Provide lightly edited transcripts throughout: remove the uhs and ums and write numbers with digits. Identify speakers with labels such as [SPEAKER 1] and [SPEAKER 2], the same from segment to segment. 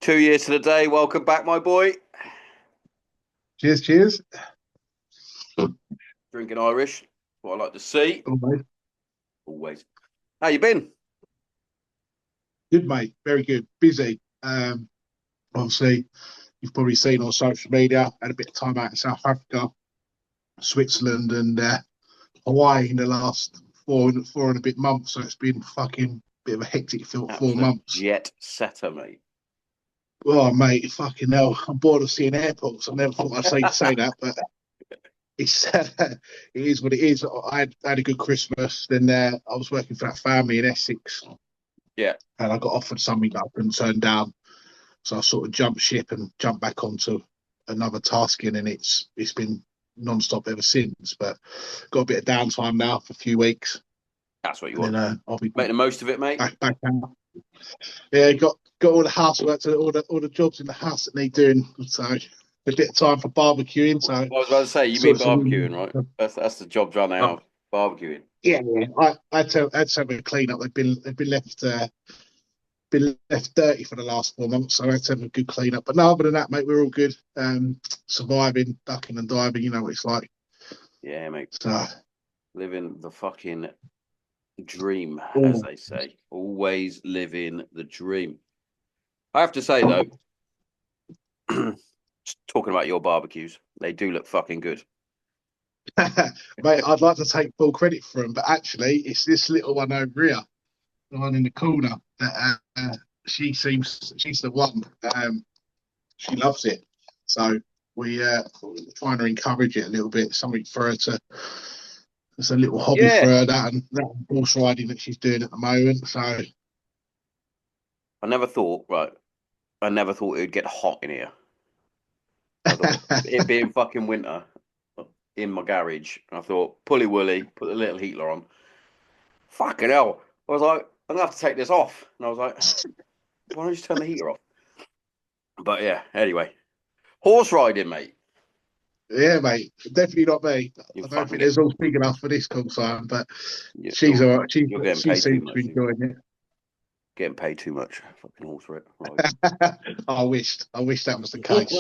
[SPEAKER 1] 2 years to the day. Welcome back, my boy.
[SPEAKER 2] Cheers, cheers.
[SPEAKER 1] Drinking Irish. What I like to see.
[SPEAKER 2] Always.
[SPEAKER 1] Always. How you been?
[SPEAKER 2] Good, mate. Very good. Busy. Obviously, you've probably seen on social media. Had a bit of time out in South Africa, Switzerland, and Hawaii in the last four and a bit months. So it's been fucking bit of a hectic 4
[SPEAKER 1] Absolute
[SPEAKER 2] months.
[SPEAKER 1] jet setter, mate.
[SPEAKER 2] Oh, mate, fucking hell. I'm bored of seeing airports. I never thought I'd say that, but it's it is what it is. I had a good Christmas. Then I was working for that family in Essex,
[SPEAKER 1] Yeah,
[SPEAKER 2] and I got offered something that I couldn't turn down. So I sort of jumped ship and jumped back onto another tasking, and it's been non-stop ever since. But got a bit of downtime now for a few weeks,
[SPEAKER 1] that's what you
[SPEAKER 2] and then
[SPEAKER 1] want.
[SPEAKER 2] I'll be
[SPEAKER 1] Make the most of it, mate.
[SPEAKER 2] back out. Yeah, got all the housework, all the jobs in the house that need doing. So a bit of time for barbecuing.
[SPEAKER 1] I
[SPEAKER 2] So
[SPEAKER 1] was about to say, you mean
[SPEAKER 2] sort of
[SPEAKER 1] barbecuing, right?
[SPEAKER 2] some.
[SPEAKER 1] That's the job run
[SPEAKER 2] Oh,
[SPEAKER 1] out. Barbecuing.
[SPEAKER 2] yeah, yeah. I had to have a clean up. They've been left dirty for the last 4 months, so I had to have a good clean up. But no, other than that, mate, we're all good. Surviving, ducking and diving, you know what it's like.
[SPEAKER 1] Yeah, mate.
[SPEAKER 2] So,
[SPEAKER 1] Living the fucking dream, as
[SPEAKER 2] oh,
[SPEAKER 1] they say. Always living the dream. I have to say though, talking about your barbecues, they do look fucking good.
[SPEAKER 2] mate, I'd like to take full credit for him, but actually, it's this little one over here, the one in the corner, that she's the one. She loves it. So we're trying to encourage it a little bit, something for her to. It's a little hobby for
[SPEAKER 1] Yeah,
[SPEAKER 2] her, that horse riding that she's doing at the moment. So
[SPEAKER 1] I never thought, right. I never thought it would get hot in here. I thought it being fucking winter in my garage. I thought, pulley woolly, put the little heater on. Fucking hell. I was like, I'm gonna have to take this off. And I was like, why don't you just turn the heater off? But yeah, anyway. Horse riding, mate.
[SPEAKER 2] yeah, mate, definitely not me.
[SPEAKER 1] You
[SPEAKER 2] I don't
[SPEAKER 1] fucking
[SPEAKER 2] think
[SPEAKER 1] get
[SPEAKER 2] there's all big enough for this call sign, but she's
[SPEAKER 1] you're,
[SPEAKER 2] all right. She
[SPEAKER 1] you're getting
[SPEAKER 2] she
[SPEAKER 1] paid too
[SPEAKER 2] seems to
[SPEAKER 1] much.
[SPEAKER 2] be enjoying it.
[SPEAKER 1] Getting paid too much. Fucking horse riding.
[SPEAKER 2] I wish that was the case.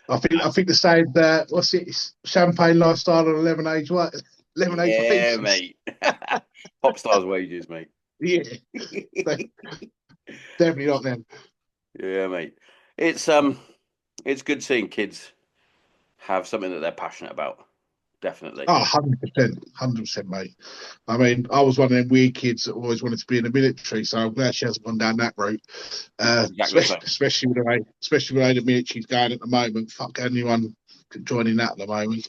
[SPEAKER 2] I think the same. What's it? It's champagne lifestyle on a lemonade
[SPEAKER 1] Yeah,
[SPEAKER 2] basis.
[SPEAKER 1] mate. Pop stars wages, mate.
[SPEAKER 2] Yeah, definitely not them.
[SPEAKER 1] Yeah, mate. It's it's good seeing kids have something that they're passionate about. Definitely.
[SPEAKER 2] Oh, 100%, 100%, mate. I mean, I was one of them weird kids that always wanted to be in the military, so I'm glad she hasn't gone down that route.
[SPEAKER 1] Exactly the
[SPEAKER 2] Especially,
[SPEAKER 1] same.
[SPEAKER 2] especially with the military's going at the moment. Fuck anyone joining that at the moment.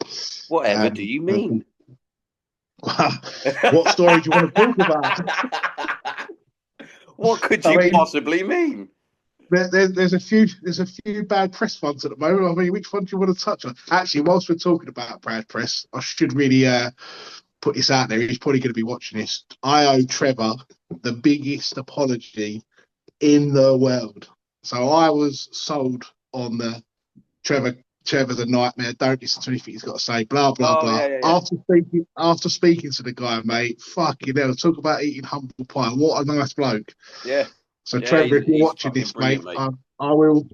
[SPEAKER 1] Whatever do
[SPEAKER 2] Um,
[SPEAKER 1] you mean?
[SPEAKER 2] what story do you want to talk about?
[SPEAKER 1] What could
[SPEAKER 2] I
[SPEAKER 1] you
[SPEAKER 2] mean,
[SPEAKER 1] possibly mean?
[SPEAKER 2] there's a few bad press ones at the moment. I mean, which one do you want to touch on? Actually, whilst we're talking about bad press, I should really put this out there. He's probably going to be watching this. I owe Trevor the biggest apology in the world. So I was sold on the Trevor. Trevor's a nightmare. Don't listen to anything he's got to say. Blah blah
[SPEAKER 1] Oh
[SPEAKER 2] blah.
[SPEAKER 1] yeah, yeah, yeah.
[SPEAKER 2] After speaking to the guy, mate, fucking hell. Talk about eating humble pie. What a nice bloke.
[SPEAKER 1] Yeah,
[SPEAKER 2] So
[SPEAKER 1] yeah.
[SPEAKER 2] Trevor, if you're
[SPEAKER 1] He's
[SPEAKER 2] watching
[SPEAKER 1] fucking
[SPEAKER 2] this,
[SPEAKER 1] brilliant,
[SPEAKER 2] mate,
[SPEAKER 1] mate.
[SPEAKER 2] I will.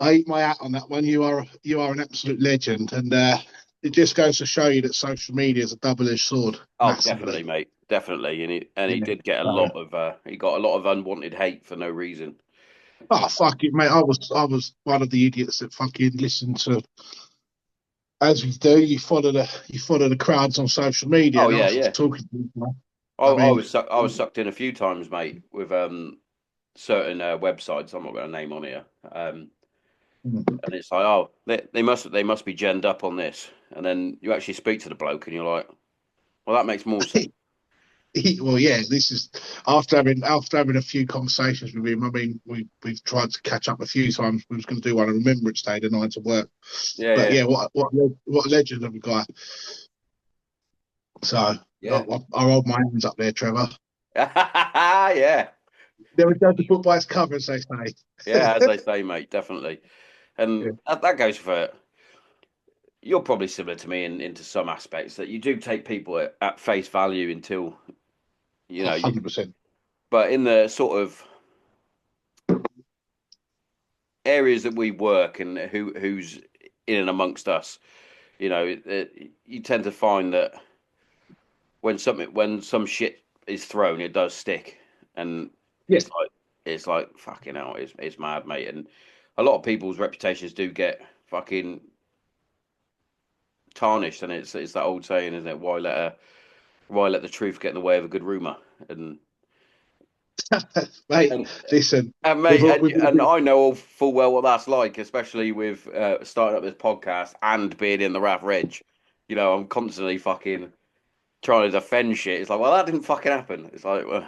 [SPEAKER 2] I eat my hat on that one. You are an absolute legend, and it just goes to show you that social media is a double-edged sword,
[SPEAKER 1] Oh, definitely,
[SPEAKER 2] massively.
[SPEAKER 1] mate. Definitely, and he
[SPEAKER 2] Yeah.
[SPEAKER 1] did get a
[SPEAKER 2] So,
[SPEAKER 1] lot of he got a lot of unwanted hate for no reason.
[SPEAKER 2] oh fuck it, mate. I was one of the idiots that fucking listened to. As we do, you follow the crowds on social media,
[SPEAKER 1] Oh
[SPEAKER 2] and
[SPEAKER 1] yeah,
[SPEAKER 2] after
[SPEAKER 1] yeah.
[SPEAKER 2] talking to people,
[SPEAKER 1] I,
[SPEAKER 2] I
[SPEAKER 1] I
[SPEAKER 2] mean,
[SPEAKER 1] was I was sucked in a few times, mate, with certain websites. I'm not going to name on here. And it's like, oh, they must be genned up on this, and then you actually speak to the bloke, and you're like, well, that makes more sense.
[SPEAKER 2] well, yeah, this is after having a few conversations with him. I mean, we've tried to catch up a few times. We was going to do one on Remembrance Day the night of work,
[SPEAKER 1] Yeah,
[SPEAKER 2] but
[SPEAKER 1] yeah,
[SPEAKER 2] yeah, what a legend of a guy. So
[SPEAKER 1] yeah,
[SPEAKER 2] I rolled my hands up there, Trevor.
[SPEAKER 1] yeah,
[SPEAKER 2] Never judge a book by its cover, as they say.
[SPEAKER 1] yeah. As they say, mate, definitely,
[SPEAKER 2] Yeah.
[SPEAKER 1] and that goes for. You're probably similar to me into some aspects that you do take people at face value until you know.
[SPEAKER 2] 100%.
[SPEAKER 1] But in the sort of areas that we work and who's in and amongst us, you know, you tend to find that when some shit is thrown, it does stick, and
[SPEAKER 2] Yeah.
[SPEAKER 1] it's like fucking hell, it's mad, mate. And a lot of people's reputations do get fucking tarnished, and it's that old saying, isn't it? Why let the truth get in the way of a good rumor? And
[SPEAKER 2] Mate,
[SPEAKER 1] and
[SPEAKER 2] listen,
[SPEAKER 1] and
[SPEAKER 2] we've,
[SPEAKER 1] mate, and
[SPEAKER 2] we've,
[SPEAKER 1] I know all full well what that's like, especially with starting up this podcast and being in the Raf Reg. You know, I'm constantly fucking trying to defend shit. It's like, well, that didn't fucking happen. It's like, well,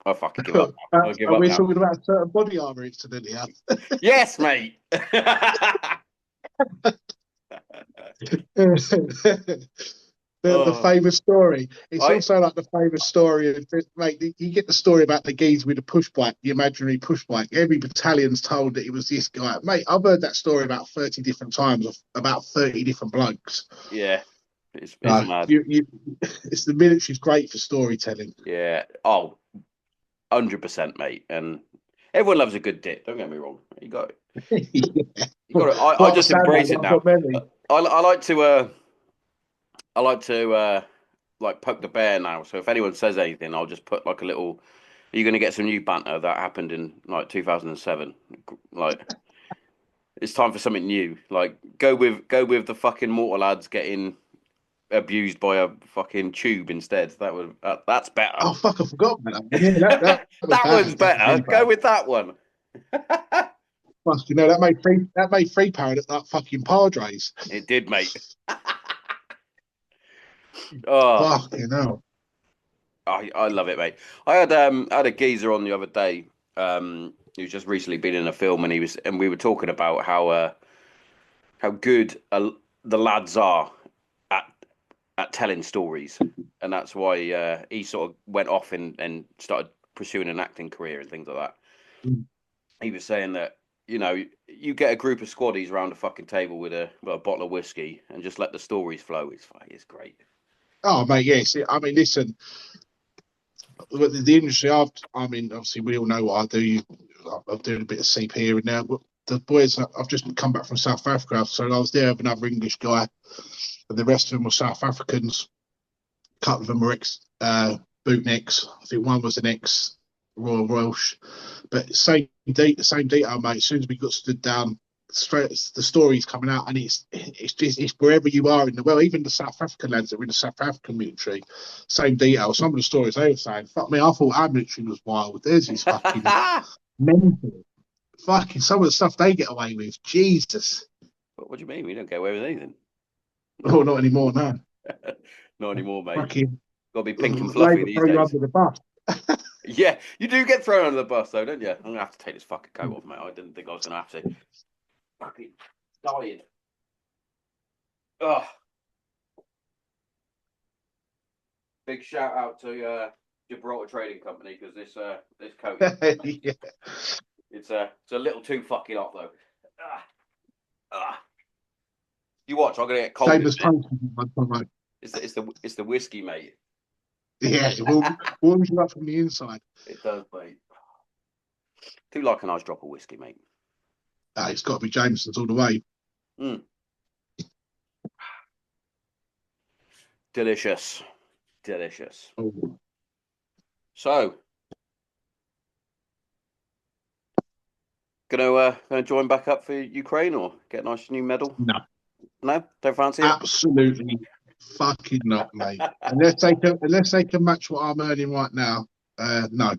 [SPEAKER 1] I fucking give up now. I give
[SPEAKER 2] are
[SPEAKER 1] up
[SPEAKER 2] we
[SPEAKER 1] now.
[SPEAKER 2] talking about a certain body armor incident here?
[SPEAKER 1] Yes, mate.
[SPEAKER 2] The
[SPEAKER 1] Oh,
[SPEAKER 2] famous story. It's
[SPEAKER 1] I
[SPEAKER 2] also like the famous story of, mate, you get the story about the geese with the push bike, the imaginary push bike. Every battalion's told that it was this guy. Mate, I've heard that story about 30 different times of about 30 different blokes.
[SPEAKER 1] yeah, it's mad.
[SPEAKER 2] It's the military's great for storytelling.
[SPEAKER 1] Yeah. Oh, 100%, mate. And everyone loves a good dip. Don't get me wrong.
[SPEAKER 2] Yeah.
[SPEAKER 1] You got to. I
[SPEAKER 2] Might
[SPEAKER 1] just
[SPEAKER 2] sound like
[SPEAKER 1] embrace
[SPEAKER 2] that
[SPEAKER 1] it
[SPEAKER 2] I've
[SPEAKER 1] now.
[SPEAKER 2] got many.
[SPEAKER 1] I like to. I like to like poke the bear now. So if anyone says anything, I'll just put like a little. Are you going to get some new banter that happened in like 2007? Like it's time for something new. Like go with the fucking mortal lads getting abused by a fucking tube instead. That's better.
[SPEAKER 2] Oh, fuck, I forgot about that one. Yeah, that was
[SPEAKER 1] That one's
[SPEAKER 2] bad. That was
[SPEAKER 1] better.
[SPEAKER 2] really
[SPEAKER 1] Go
[SPEAKER 2] bad.
[SPEAKER 1] with that one.
[SPEAKER 2] Fuck, that made free power at that fucking Padres.
[SPEAKER 1] It did, mate. Oh,
[SPEAKER 2] Fucking hell.
[SPEAKER 1] I love it, mate. I had a geezer on the other day, who's just recently been in a film, and we were talking about how good the lads are at telling stories, and that's why he sort of went off and started pursuing an acting career and things like that. He was saying that, you know, you get a group of squaddies around a fucking table with a bottle of whiskey and just let the stories flow. It's great.
[SPEAKER 2] Oh, mate, yes. I mean, listen, the industry, I mean, obviously, we all know what I do. I'm doing a bit of CP here and there. But the boys, I've just come back from South Africa. So I was there with another English guy, and the rest of them were South Africans. A couple of them were ex bootnicks. I think one was an ex Royal Welsh. But same detail, mate. As soon as we got stood down, straight the story's coming out, and it's wherever you are in the world, even the South African lads that were in the South African military, same detail. Some of the stories they were saying, fuck me, I thought our military was wild. Theirs is fucking mental. Fucking some of the stuff they get away with, Jesus.
[SPEAKER 1] What do you mean? We don't get away with anything.
[SPEAKER 2] Oh, not anymore, no.
[SPEAKER 1] Not anymore, mate.
[SPEAKER 2] Fucking
[SPEAKER 1] Got to be pink and fluffy
[SPEAKER 2] Labour
[SPEAKER 1] these
[SPEAKER 2] throw you
[SPEAKER 1] days.
[SPEAKER 2] under the bus.
[SPEAKER 1] Yeah, you do get thrown under the bus, though, don't you? I'm gonna have to take this fucking coat off, mate. I didn't think I was gonna have to. Fucking dying. Oh, big shout out to Gibraltar Trading Company because this coat is
[SPEAKER 2] Yeah.
[SPEAKER 1] it's a little too fucking hot though. Ah, ah. You watch, I'm gonna get cold in
[SPEAKER 2] Same
[SPEAKER 1] a
[SPEAKER 2] as
[SPEAKER 1] minute.
[SPEAKER 2] toast. Mate.
[SPEAKER 1] It's the whiskey, mate.
[SPEAKER 2] Yeah, it warms you up from the inside.
[SPEAKER 1] It does, mate. Do like a nice drop of whiskey, mate.
[SPEAKER 2] It's got to be Jameson's all the way.
[SPEAKER 1] Mm. Delicious, delicious.
[SPEAKER 2] Oh.
[SPEAKER 1] So, gonna join back up for Ukraine or get a nice new medal?
[SPEAKER 2] No,
[SPEAKER 1] No, don't fancy it.
[SPEAKER 2] absolutely fucking not, mate. Unless they can match what I'm earning right now, no.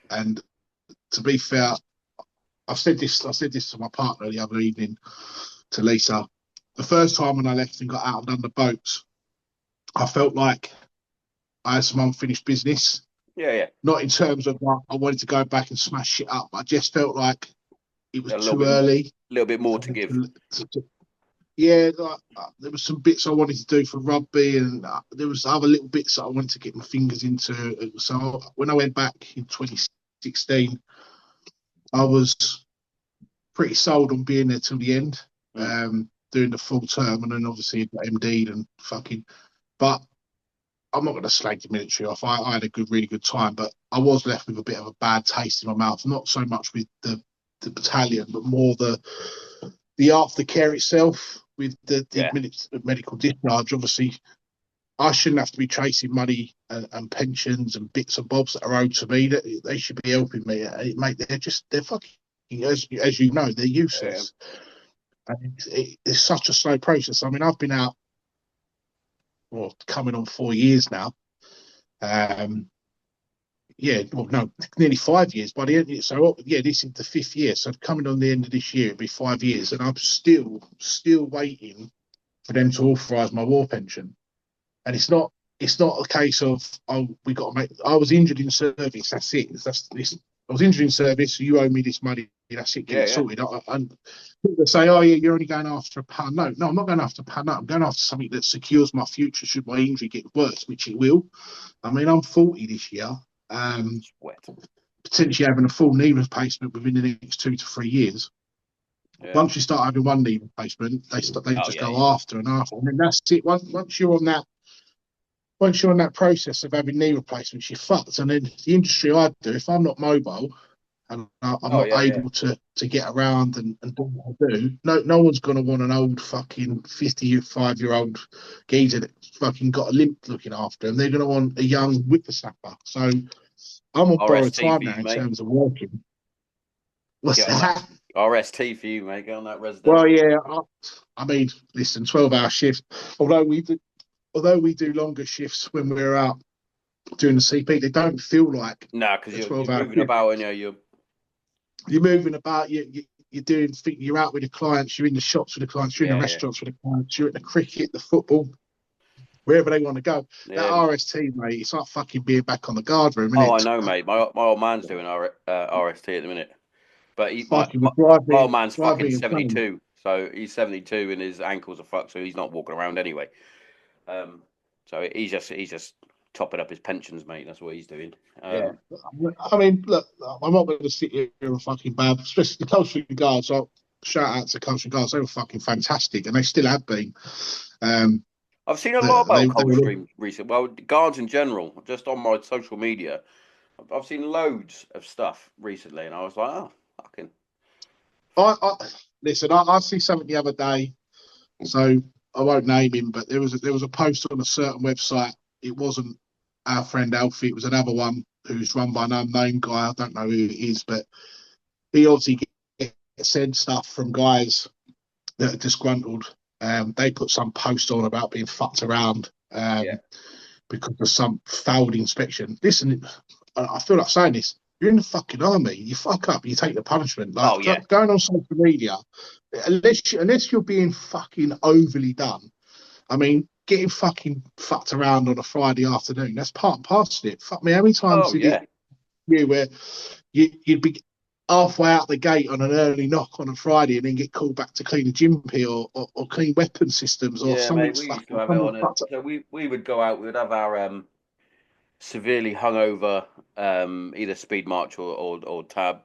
[SPEAKER 2] And to be fair, I said this to my partner the other evening, to Lisa. The first time when I left and got out and done the boats, I felt like I had some unfinished business.
[SPEAKER 1] Yeah, yeah.
[SPEAKER 2] Not in terms of like, I wanted to go back and smash shit up. I just felt like it was
[SPEAKER 1] A
[SPEAKER 2] too early.
[SPEAKER 1] little bit more to give.
[SPEAKER 2] Yeah, like, there was some bits I wanted to do for rugby, and there was other little bits that I wanted to get my fingers into. So when I went back in 2016, I was pretty sold on being there till the end, doing the full term, and then obviously got MD'd and fucking. But I'm not going to slag the military off. I had a really good time, but I was left with a bit of a bad taste in my mouth. Not so much with the battalion, but more the aftercare itself with the
[SPEAKER 1] Yeah,
[SPEAKER 2] medical discharge. Obviously, I shouldn't have to be chasing money and pensions and bits and bobs that are owed to me. That they should be helping me. Mate, they're fucking, as you know, they're
[SPEAKER 1] yeah,
[SPEAKER 2] useless. And it's such a slow process. I mean, I've been out, well, coming on 4 years now. Um, yeah, well, no, nearly 5 years. By the end, so yeah, this is the 5th year. So coming on the end of this year, it'll be 5 years, and I'm still waiting for them to authorise my war pension. And it's not a case of, oh, we got to make. I was injured in service. That's it. That's this. I was injured in service. So you owe me this money. That's it. Get
[SPEAKER 1] yeah,
[SPEAKER 2] it
[SPEAKER 1] yeah.
[SPEAKER 2] sorted. And people say, oh yeah, you're only going after a pound. No, I'm not going after a pound. No, I'm going after something that secures my future should my injury get worse, which it will. I mean, I'm 40 this year.
[SPEAKER 1] Sweat.
[SPEAKER 2] Potentially having a full knee replacement within the next 2 to 3 years.
[SPEAKER 1] Yeah.
[SPEAKER 2] Once you start having one knee replacement, they
[SPEAKER 1] Oh
[SPEAKER 2] just
[SPEAKER 1] yeah.
[SPEAKER 2] go after and after, and then that's it. Once you're on that process of having knee replacements, you're fucked. And then the industry I do, if I'm not mobile and I'm
[SPEAKER 1] Oh
[SPEAKER 2] not
[SPEAKER 1] yeah, yeah.
[SPEAKER 2] able to get around and do what I do, no one's going to want an old fucking 55-year-old geezer that fucking got a limp looking after him. They're going to want a young whippersnapper. So I'm on borrowed
[SPEAKER 1] RST
[SPEAKER 2] time
[SPEAKER 1] for
[SPEAKER 2] now
[SPEAKER 1] you,
[SPEAKER 2] in
[SPEAKER 1] mate.
[SPEAKER 2] terms of working. What's
[SPEAKER 1] Get on that.
[SPEAKER 2] that?
[SPEAKER 1] RST for you, mate. Get on that
[SPEAKER 2] Well,
[SPEAKER 1] residential.
[SPEAKER 2] yeah. I mean, listen, 12-hour shifts. Although we do longer shifts when we're out doing the CP, they don't feel like
[SPEAKER 1] Nah, because
[SPEAKER 2] a
[SPEAKER 1] you're
[SPEAKER 2] 12-hour
[SPEAKER 1] moving
[SPEAKER 2] shift.
[SPEAKER 1] about and you're
[SPEAKER 2] You're moving about. You're doing. You're out with the clients. You're in the shops with the clients. You're in the
[SPEAKER 1] yeah, yeah,
[SPEAKER 2] restaurants with the clients. You're at the cricket, the football, wherever they want to go. That
[SPEAKER 1] yeah.
[SPEAKER 2] RST, mate, it's like fucking being back on the guard room, isn't
[SPEAKER 1] Oh, I
[SPEAKER 2] it?
[SPEAKER 1] know, mate. My old man's doing RST at the minute, but
[SPEAKER 2] Fucking
[SPEAKER 1] my
[SPEAKER 2] would drive
[SPEAKER 1] my old
[SPEAKER 2] me,
[SPEAKER 1] man's
[SPEAKER 2] drive
[SPEAKER 1] fucking
[SPEAKER 2] me insane.
[SPEAKER 1] 72, so he's 72 and his ankles are fucked, so he's not walking around anyway. Um, so he's just topping up his pensions, mate. That's what he's doing.
[SPEAKER 2] Yeah. I mean, look, I'm not going to sit here and fucking bad, especially the Coldstream Guards. So shout out to Coldstream Guards. They were fucking fantastic, and they still have been. Um,
[SPEAKER 1] I've seen a lot
[SPEAKER 2] they
[SPEAKER 1] about
[SPEAKER 2] were.
[SPEAKER 1] Coldstream recently. Well, guards in general, just on my social media, I've seen loads of stuff recently, and I was like, oh, fucking
[SPEAKER 2] I listen. I see something the other day, so I won't name him, but there was a post on a certain website. It wasn't our friend Alfie. It was another one who's run by an unknown guy. I don't know who it is, but he obviously gets sent stuff from guys that are disgruntled. They put some post on about being fucked around
[SPEAKER 1] yeah.
[SPEAKER 2] because of some failed inspection. Listen, I feel like saying this. You're in the fucking army. You fuck up, you take the punishment. Like
[SPEAKER 1] Oh yeah,
[SPEAKER 2] going on social media, unless you're being fucking overly done. I mean, getting fucking fucked around on a Friday afternoon, that's part and parcel of it. Fuck me, how many times
[SPEAKER 1] oh
[SPEAKER 2] did it
[SPEAKER 1] yeah,
[SPEAKER 2] you where you'd be halfway out the gate on an early knock on a Friday and then get called back to clean a gym pee or clean weapon systems or
[SPEAKER 1] yeah, mate.
[SPEAKER 2] someone's
[SPEAKER 1] We used to
[SPEAKER 2] fucking
[SPEAKER 1] have it
[SPEAKER 2] someone
[SPEAKER 1] on it.
[SPEAKER 2] fucked up.
[SPEAKER 1] So we would go out. We would have our severely hungover either speed march or tab.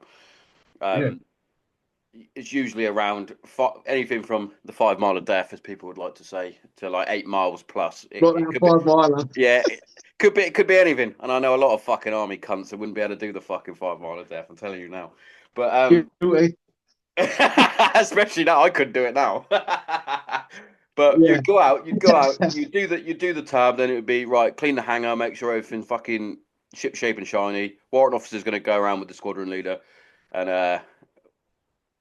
[SPEAKER 2] Yeah,
[SPEAKER 1] Um, it's usually around anything from the 5 mile of death, as people would like to say, to like 8 miles plus. It,
[SPEAKER 2] not
[SPEAKER 1] it
[SPEAKER 2] that
[SPEAKER 1] could be,
[SPEAKER 2] 5 miler.
[SPEAKER 1] yeah, it could be anything. And I know a lot of fucking army cunts that wouldn't be able to do the fucking 5 mile of death. I'm telling you now. But
[SPEAKER 2] Guilty.
[SPEAKER 1] especially now, I couldn't do it now. But
[SPEAKER 2] Yeah.
[SPEAKER 1] you'd go out, you do the tab, then it would be right, clean the hangar, make sure everything's fucking ship shape and shiny. Warrant officer's going to go around with the squadron leader, and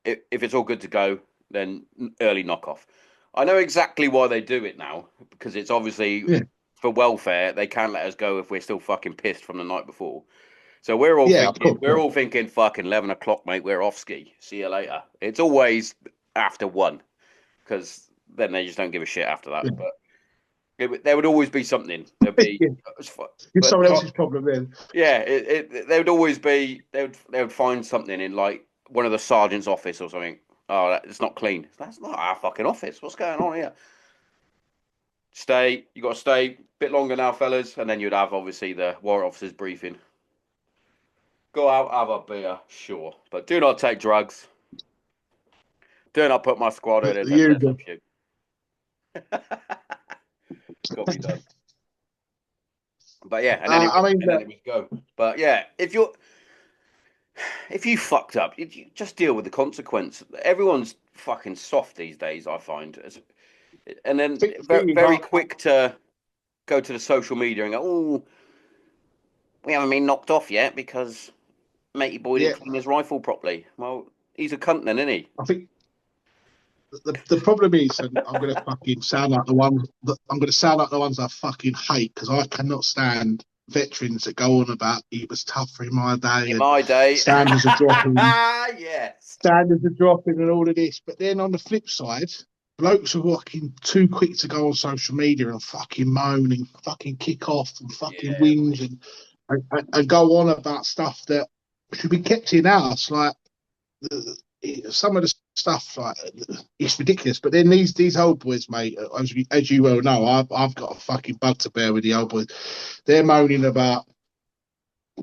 [SPEAKER 1] if it's all good to go, then early knock off. I know exactly why they do it now because it's obviously
[SPEAKER 2] Yeah.
[SPEAKER 1] for welfare. They can't let us go if we're still fucking pissed from the night before. So we're all
[SPEAKER 2] Yeah, of
[SPEAKER 1] thinking,
[SPEAKER 2] course.
[SPEAKER 1] we're all thinking, fucking 11 o'clock, mate. We're off ski. See you later. It's always after one because then they just don't give a shit after that.
[SPEAKER 2] Yeah.
[SPEAKER 1] But there would always be something. There'd be,
[SPEAKER 2] Yeah. It's
[SPEAKER 1] but
[SPEAKER 2] someone else's problem then.
[SPEAKER 1] yeah, there would always be. They would find something in like one of the sergeant's office or something. Oh, it's not clean. That's not our fucking office. What's going on here? Stay. You got to stay a bit longer now, fellas, and then you'd have obviously the warrant officer's briefing. Go out, have a beer, sure, but do not take drugs. Do not put my squad in
[SPEAKER 2] The
[SPEAKER 1] a desert
[SPEAKER 2] usual.
[SPEAKER 1] shoot. Got to be done. But yeah, and then
[SPEAKER 2] I mean,
[SPEAKER 1] it would go. But yeah, if you're if you fucked up, you just deal with the consequence. Everyone's fucking soft these days, I find, and then
[SPEAKER 2] The thing is,
[SPEAKER 1] very quick to go to the social media and go, "Oh, we haven't been knocked off yet because matey boy
[SPEAKER 2] yeah,
[SPEAKER 1] didn't clean his rifle properly." Well, he's a cunt then, isn't he?
[SPEAKER 2] I think the problem is, and I'm gonna fucking sound like the ones that I'm gonna sound like the ones I fucking hate because I cannot stand veterans that go on about it was tougher in my day
[SPEAKER 1] In
[SPEAKER 2] and
[SPEAKER 1] my day,
[SPEAKER 2] standards are dropping,
[SPEAKER 1] yes,
[SPEAKER 2] and all of this. But then on the flip side, blokes are fucking too quick to go on social media and fucking moan and fucking kick off and fucking
[SPEAKER 1] yeah,
[SPEAKER 2] whinge and go on about stuff that should be kept in house. Like some of the stuff, like it's ridiculous. But then these old boys, mate, as you well know, I've got a fucking bug to bear with the old boys. They're moaning about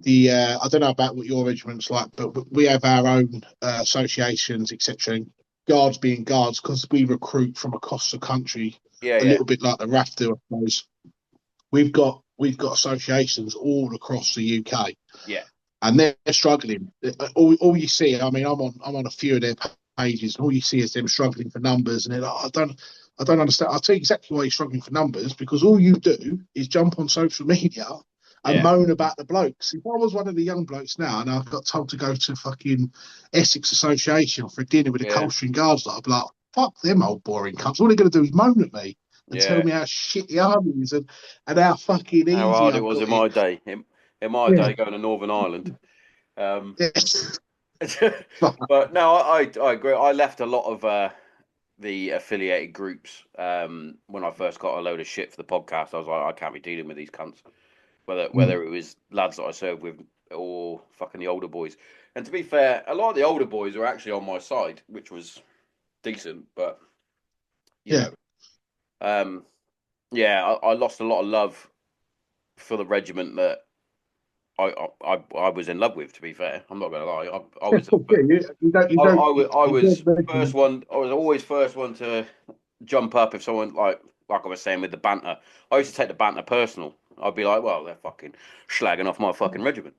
[SPEAKER 2] the I don't know about what your regiment's like, but we have our own associations, etc. Guards being guards because we recruit from across the country,
[SPEAKER 1] yeah,
[SPEAKER 2] a
[SPEAKER 1] yeah,
[SPEAKER 2] little bit like the RAF do, I suppose. We've got associations all across the UK,
[SPEAKER 1] yeah,
[SPEAKER 2] and they're struggling. All you see, I mean, I'm on a few of their pages, and all you see is them struggling for numbers, and they're like, I don't understand. I'll tell you exactly why you're struggling for numbers because all you do is jump on social media and
[SPEAKER 1] yeah,
[SPEAKER 2] moan about the blokes. If I was one of the young blokes now and I got told to go to fucking Essex Association for a dinner with the
[SPEAKER 1] yeah,
[SPEAKER 2] Coldstream Guards, I'd be like, fuck them old boring cunts. All they're going to do is moan at me and tell
[SPEAKER 1] yeah.
[SPEAKER 2] me how shit the army is and how fucking
[SPEAKER 1] How
[SPEAKER 2] easy
[SPEAKER 1] hard it
[SPEAKER 2] I've
[SPEAKER 1] was
[SPEAKER 2] got
[SPEAKER 1] in
[SPEAKER 2] it.
[SPEAKER 1] my day. In my
[SPEAKER 2] Yeah.
[SPEAKER 1] day, going to Northern Ireland. Um,
[SPEAKER 2] Yes.
[SPEAKER 1] but no, I agree. I left a lot of the affiliated groups when I first got a load of shit for the podcast. I was like, I can't be dealing with these cunts. Whether it was lads that I served with or fucking the older boys. And to be fair, a lot of the older boys were actually on my side, which was decent. But you
[SPEAKER 2] Yeah.
[SPEAKER 1] know, um, yeah, I lost a lot of love for the regiment that I was in love with. To be fair, I'm not gonna lie. I was
[SPEAKER 2] Yeah, you don't
[SPEAKER 1] I
[SPEAKER 2] you don't
[SPEAKER 1] was first
[SPEAKER 2] mention
[SPEAKER 1] one. I was always first one to jump up if someone like I was saying with the banter. I used to take the banter personal. I'd be like, well, they're fucking slagging off my fucking regiment.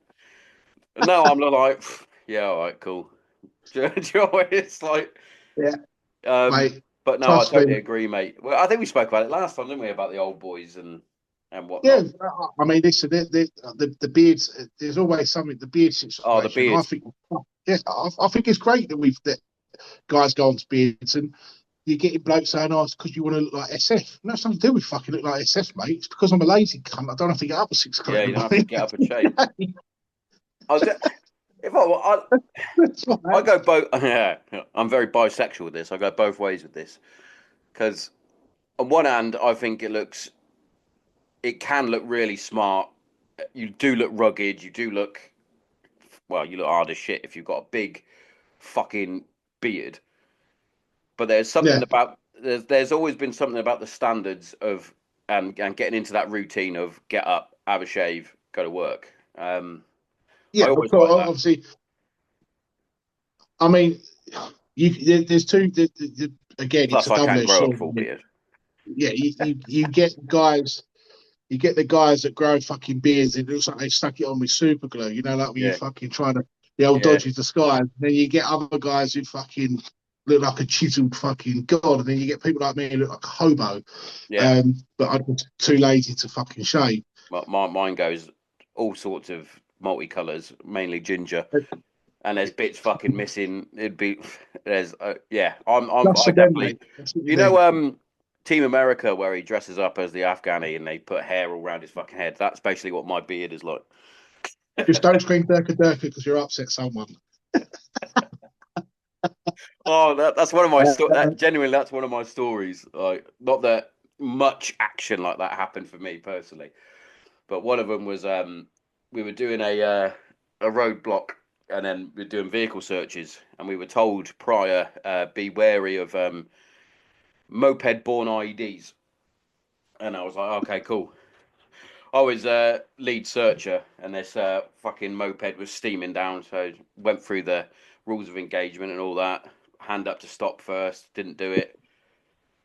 [SPEAKER 1] And now I'm like, yeah, all right, cool. Do you know what it's like?
[SPEAKER 2] yeah,
[SPEAKER 1] Um,
[SPEAKER 2] mate.
[SPEAKER 1] but no, I
[SPEAKER 2] Trust me.
[SPEAKER 1] totally agree, mate. Well, I think we spoke about it last time, didn't we, about the old boys and
[SPEAKER 2] Yeah,
[SPEAKER 1] whatnot.
[SPEAKER 2] I mean, listen, the beards. There's always something. The beard
[SPEAKER 1] Oh, the
[SPEAKER 2] situation. I
[SPEAKER 1] beard.
[SPEAKER 2] think, yeah, I think it's great that that guys go on to beards and you're getting blokes saying, "Oh, it's because you want to look like SF." No, it's nothing to do with fucking look like SF, mate. It's because I'm a lazy cunt. I don't have to get up at 6 o'clock
[SPEAKER 1] Yeah,
[SPEAKER 2] in
[SPEAKER 1] you
[SPEAKER 2] the
[SPEAKER 1] don't have to get up and shave.
[SPEAKER 2] morning.
[SPEAKER 1] I was, if
[SPEAKER 2] That's
[SPEAKER 1] I
[SPEAKER 2] fine.
[SPEAKER 1] go both. Yeah, I'm very bisexual with this. I go both ways with this because on one hand, I think it can look really smart. You do look rugged. You do look well. You look hard as shit if you've got a big fucking beard. But there's something
[SPEAKER 2] Yeah,
[SPEAKER 1] about there's always been something about the standards of and getting into that routine of get up, have a shave, go to work. I
[SPEAKER 2] yeah. Of
[SPEAKER 1] always like
[SPEAKER 2] course,
[SPEAKER 1] that.
[SPEAKER 2] obviously, I mean, there's two. Again, it's
[SPEAKER 1] Plus,
[SPEAKER 2] a
[SPEAKER 1] I can't
[SPEAKER 2] double-edged
[SPEAKER 1] grow a
[SPEAKER 2] sword.
[SPEAKER 1] full beard.
[SPEAKER 2] Yeah, you get guys. You get the guys that grow fucking beards. It looks like they stuck it on with super glue. You know, like when you
[SPEAKER 1] Yeah,
[SPEAKER 2] fucking try to the old
[SPEAKER 1] yeah,
[SPEAKER 2] dodgy disguise. Then you get other guys who fucking look like a chiseled fucking god, and then you get people like me who look like a hobo.
[SPEAKER 1] yeah.
[SPEAKER 2] But I'm just too lazy to fucking shave.
[SPEAKER 1] Mine goes all sorts of multicolours, mainly ginger, and there's bits fucking missing. It'd be there's yeah.
[SPEAKER 2] That's
[SPEAKER 1] I
[SPEAKER 2] for them,
[SPEAKER 1] definitely.
[SPEAKER 2] mate. That's what you
[SPEAKER 1] You know,
[SPEAKER 2] do.
[SPEAKER 1] Team America where he dresses up as the Afghani and they put hair all around his fucking head. That's basically what my beard is like.
[SPEAKER 2] Just don't scream Durka Durka because you're upset someone.
[SPEAKER 1] Oh, that's one of my
[SPEAKER 2] Uh,
[SPEAKER 1] that genuinely that's one of my stories. Like, not that much action like that happened for me personally, but one of them was we were doing a roadblock and then we are doing vehicle searches and we were told prior be wary of moped borne IEDs, and I was like, okay, cool. I was lead searcher, and this fucking moped was steaming down. So went through the rules of engagement and all that. Hand up to stop first, didn't do it.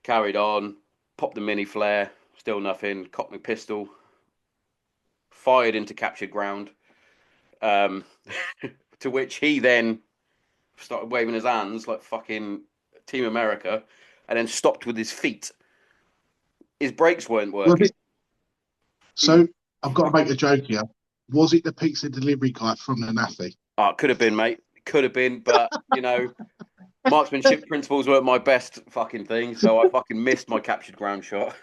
[SPEAKER 1] Carried on, popped the mini flare, still nothing. Cocked my pistol, fired into captured ground. Um, To which he then started waving his hands like fucking Team America, and then stopped with his feet. His brakes weren't working.
[SPEAKER 2] So I've got to make a joke here. Was it the pizza delivery guy from the Naffy?
[SPEAKER 1] Oh, it could have been, mate. Could have been, but marksmanship principles weren't my best fucking thing, so I fucking missed my captured ground shot.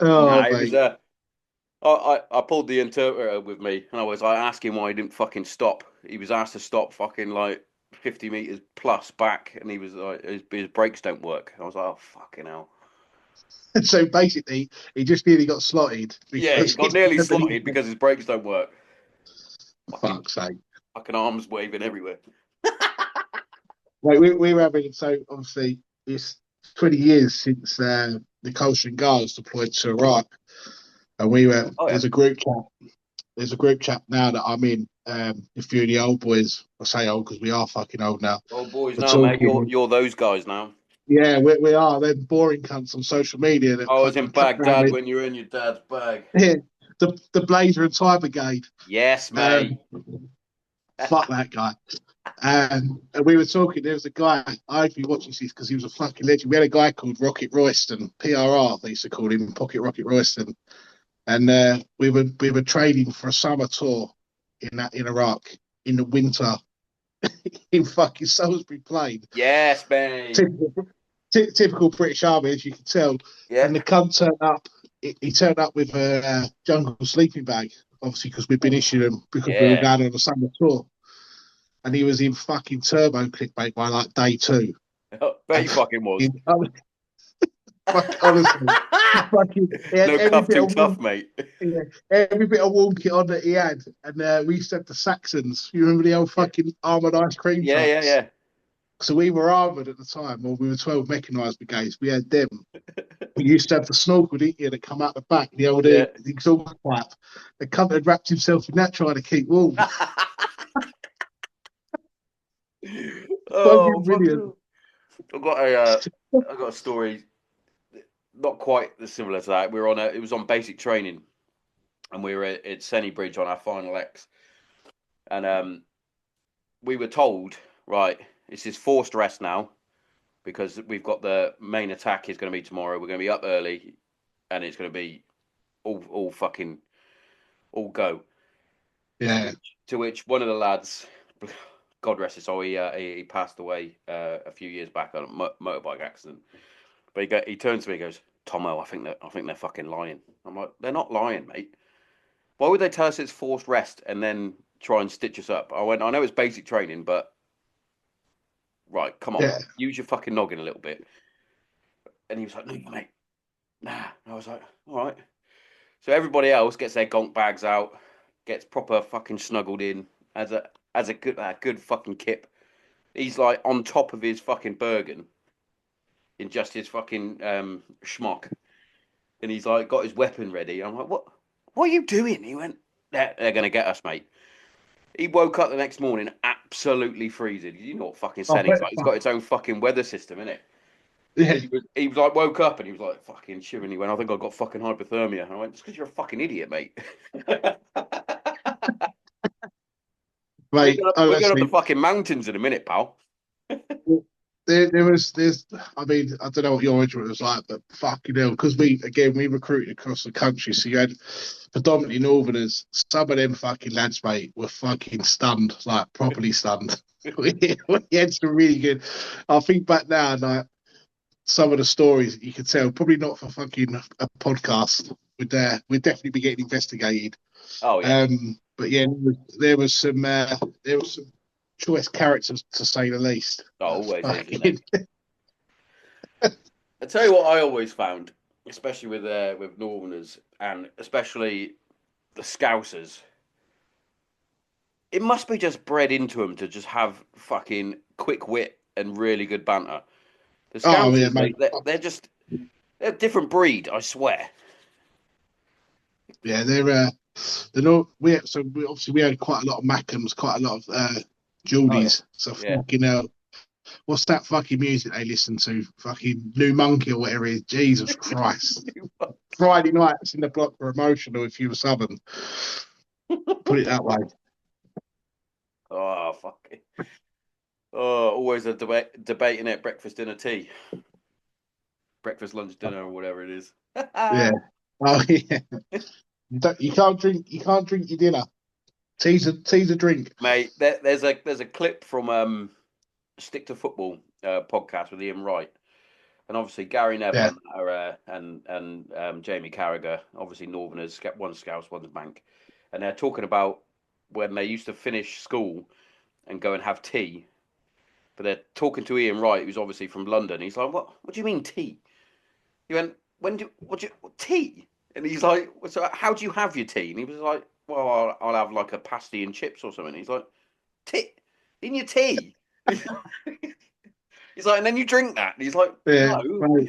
[SPEAKER 2] Oh,
[SPEAKER 1] Nah, it was
[SPEAKER 2] mate.
[SPEAKER 1] I pulled the interpreter with me, and I was like asking why he didn't fucking stop. He was asked to stop fucking like 50 meters plus back, and he was like, his brakes don't work. I was like, oh fucking hell.
[SPEAKER 2] So basically, he just nearly got slotted
[SPEAKER 1] Yeah, he
[SPEAKER 2] because
[SPEAKER 1] got nearly slotted because his brakes don't work. Fucking
[SPEAKER 2] fuck's sake.
[SPEAKER 1] fucking arms waving everywhere.
[SPEAKER 2] Right, we were having, so obviously it's 20 years since the Coldstream Guards deployed to Iraq, and
[SPEAKER 1] Oh yeah.
[SPEAKER 2] there's a group chat. There's a group chat now that I'm in. A few of the old boys, I say old because we are fucking old now.
[SPEAKER 1] Old boys
[SPEAKER 2] We're
[SPEAKER 1] now, mate.
[SPEAKER 2] talking.
[SPEAKER 1] You're those guys now.
[SPEAKER 2] Yeah, we are. Them boring cunts on social media that
[SPEAKER 1] I was in
[SPEAKER 2] fucking chat around
[SPEAKER 1] Baghdad
[SPEAKER 2] me.
[SPEAKER 1] when you were in your dad's bag.
[SPEAKER 2] Yeah, the Blazer and Tie Brigade.
[SPEAKER 1] Yes, mate.
[SPEAKER 2] Um, fuck that guy. And we were talking. There was a guy. I'd be watching this because he was a fucking legend. We had a guy called Rocket Royston, PRR. They used to call him Pocket Rocket Royston. And we were training for a summer tour in Iraq in the winter in fucking Salisbury Plain.
[SPEAKER 1] Yes, mate.
[SPEAKER 2] Typical British Army, as you can tell.
[SPEAKER 1] Yeah.
[SPEAKER 2] And the cunt turned up. He turned up with a jungle sleeping bag, obviously because we'd been issued them because we were
[SPEAKER 1] Yeah.
[SPEAKER 2] going on a summer tour. And he was in fucking turbo clickbait by like day 2.
[SPEAKER 1] Bet he fucking was.
[SPEAKER 2] Honestly, fucking, he had
[SPEAKER 1] No cuff too tough, mate.
[SPEAKER 2] yeah, every bit of warm kit on that he had. And we used to have the Saxons. You remember the old fucking armoured ice cream
[SPEAKER 1] Yeah, yeah,
[SPEAKER 2] trucks?
[SPEAKER 1] yeah.
[SPEAKER 2] So we were armoured at the time, or we were 12 mechanised brigades. We had them. We used to have the snorkel, didn't you, that come out the back, the old
[SPEAKER 1] Yeah.
[SPEAKER 2] exhaust pipe. The cunt had wrapped himself in that trying to keep warm.
[SPEAKER 1] Oh,
[SPEAKER 2] Fucking brilliant.
[SPEAKER 1] I've got a story, not quite similar to that. It was on basic training, and we were at Senny Bridge on our final X, and we were told, right, this is forced rest now, because we've got the main attack is going to be tomorrow. We're going to be up early, and it's going to be all fucking all go.
[SPEAKER 2] Yeah.
[SPEAKER 1] To which one of the lads, God rest his soul, he passed away a few years back on a motorbike accident. But he turns to me and goes, Tommo, I think they're fucking lying. I'm like, they're not lying, mate. Why would they tell us it's forced rest and then try and stitch us up? I went, I know it's basic training, but right, come on,
[SPEAKER 2] Yeah.
[SPEAKER 1] use your fucking noggin a little bit. And he was like, no, mate, nah. And I was like, all right. So everybody else gets their gonk bags out, gets proper fucking snuggled in as a good fucking kip. He's like on top of his fucking Bergen in just his fucking schmuck, and he's like got his weapon ready. I'm like, what are you doing? He went, they're gonna get us, mate. He woke up the next morning absolutely freezing. You know what fucking
[SPEAKER 2] Oh,
[SPEAKER 1] Senny's like? He's got its own fucking weather system, innit?
[SPEAKER 2] yeah.
[SPEAKER 1] He was like woke up and he was like fucking shivering. He went, I think I got fucking hypothermia. And I went, it's because you're a fucking idiot, mate.
[SPEAKER 2] Mate,
[SPEAKER 1] We're going up the
[SPEAKER 2] honestly,
[SPEAKER 1] fucking mountains in a minute, pal.
[SPEAKER 2] there's I mean, I don't know what your regiment was like, but fucking hell, because we recruited across the country, so you had predominantly northerners. Some of them fucking lads, mate, were fucking stunned, like properly stunned. we had some really good. I think back now, like some of the stories that you could tell, probably not for fucking a podcast. We'd definitely be getting investigated.
[SPEAKER 1] Oh yeah.
[SPEAKER 2] But yeah, there was some choice characters to say the least.
[SPEAKER 1] Oh, always is, isn't
[SPEAKER 2] Fucking,
[SPEAKER 1] it? I tell you what, I always found, especially with Northerners and especially the Scousers, it must be just bred into them to just have fucking quick wit and really good banter. The
[SPEAKER 2] oh yeah,
[SPEAKER 1] Scousers,
[SPEAKER 2] mate.
[SPEAKER 1] they're a different breed, I swear.
[SPEAKER 2] Yeah, they're not. We obviously we had quite a lot of Mackhams, quite a lot of
[SPEAKER 1] Oh yeah,
[SPEAKER 2] Geordies. So
[SPEAKER 1] yeah.
[SPEAKER 2] fucking hell, what's that fucking music they listen to? Fucking New Monkey or whatever it is. Jesus Christ. Friday nights in the block were emotional if you were Southern. Put it that way.
[SPEAKER 1] Oh fuck it. Oh, always a debating at breakfast, dinner, tea, breakfast, lunch, dinner, or whatever it is.
[SPEAKER 2] Yeah. Oh yeah. You can't drink. You can't drink your dinner. Tea's a drink.
[SPEAKER 1] Mate, there's a clip from Stick to Football podcast with Ian Wright, and obviously Gary Neville
[SPEAKER 2] Yeah.
[SPEAKER 1] and Jamie Carragher, obviously Northerners, one's Scouse, one's Bank, and they're talking about when they used to finish school and go and have tea. But they're talking to Ian Wright, who's obviously from London. He's like, "What do you mean tea?" He went, what do you tea?" And he's like, "So how do you have your tea?" And he was like, "Well, I'll have like a pasty and chips or something." He's like, "Tea in your tea?" He's like, "And then you drink that?" And he's like,
[SPEAKER 2] Yeah.
[SPEAKER 1] "No."
[SPEAKER 2] Right.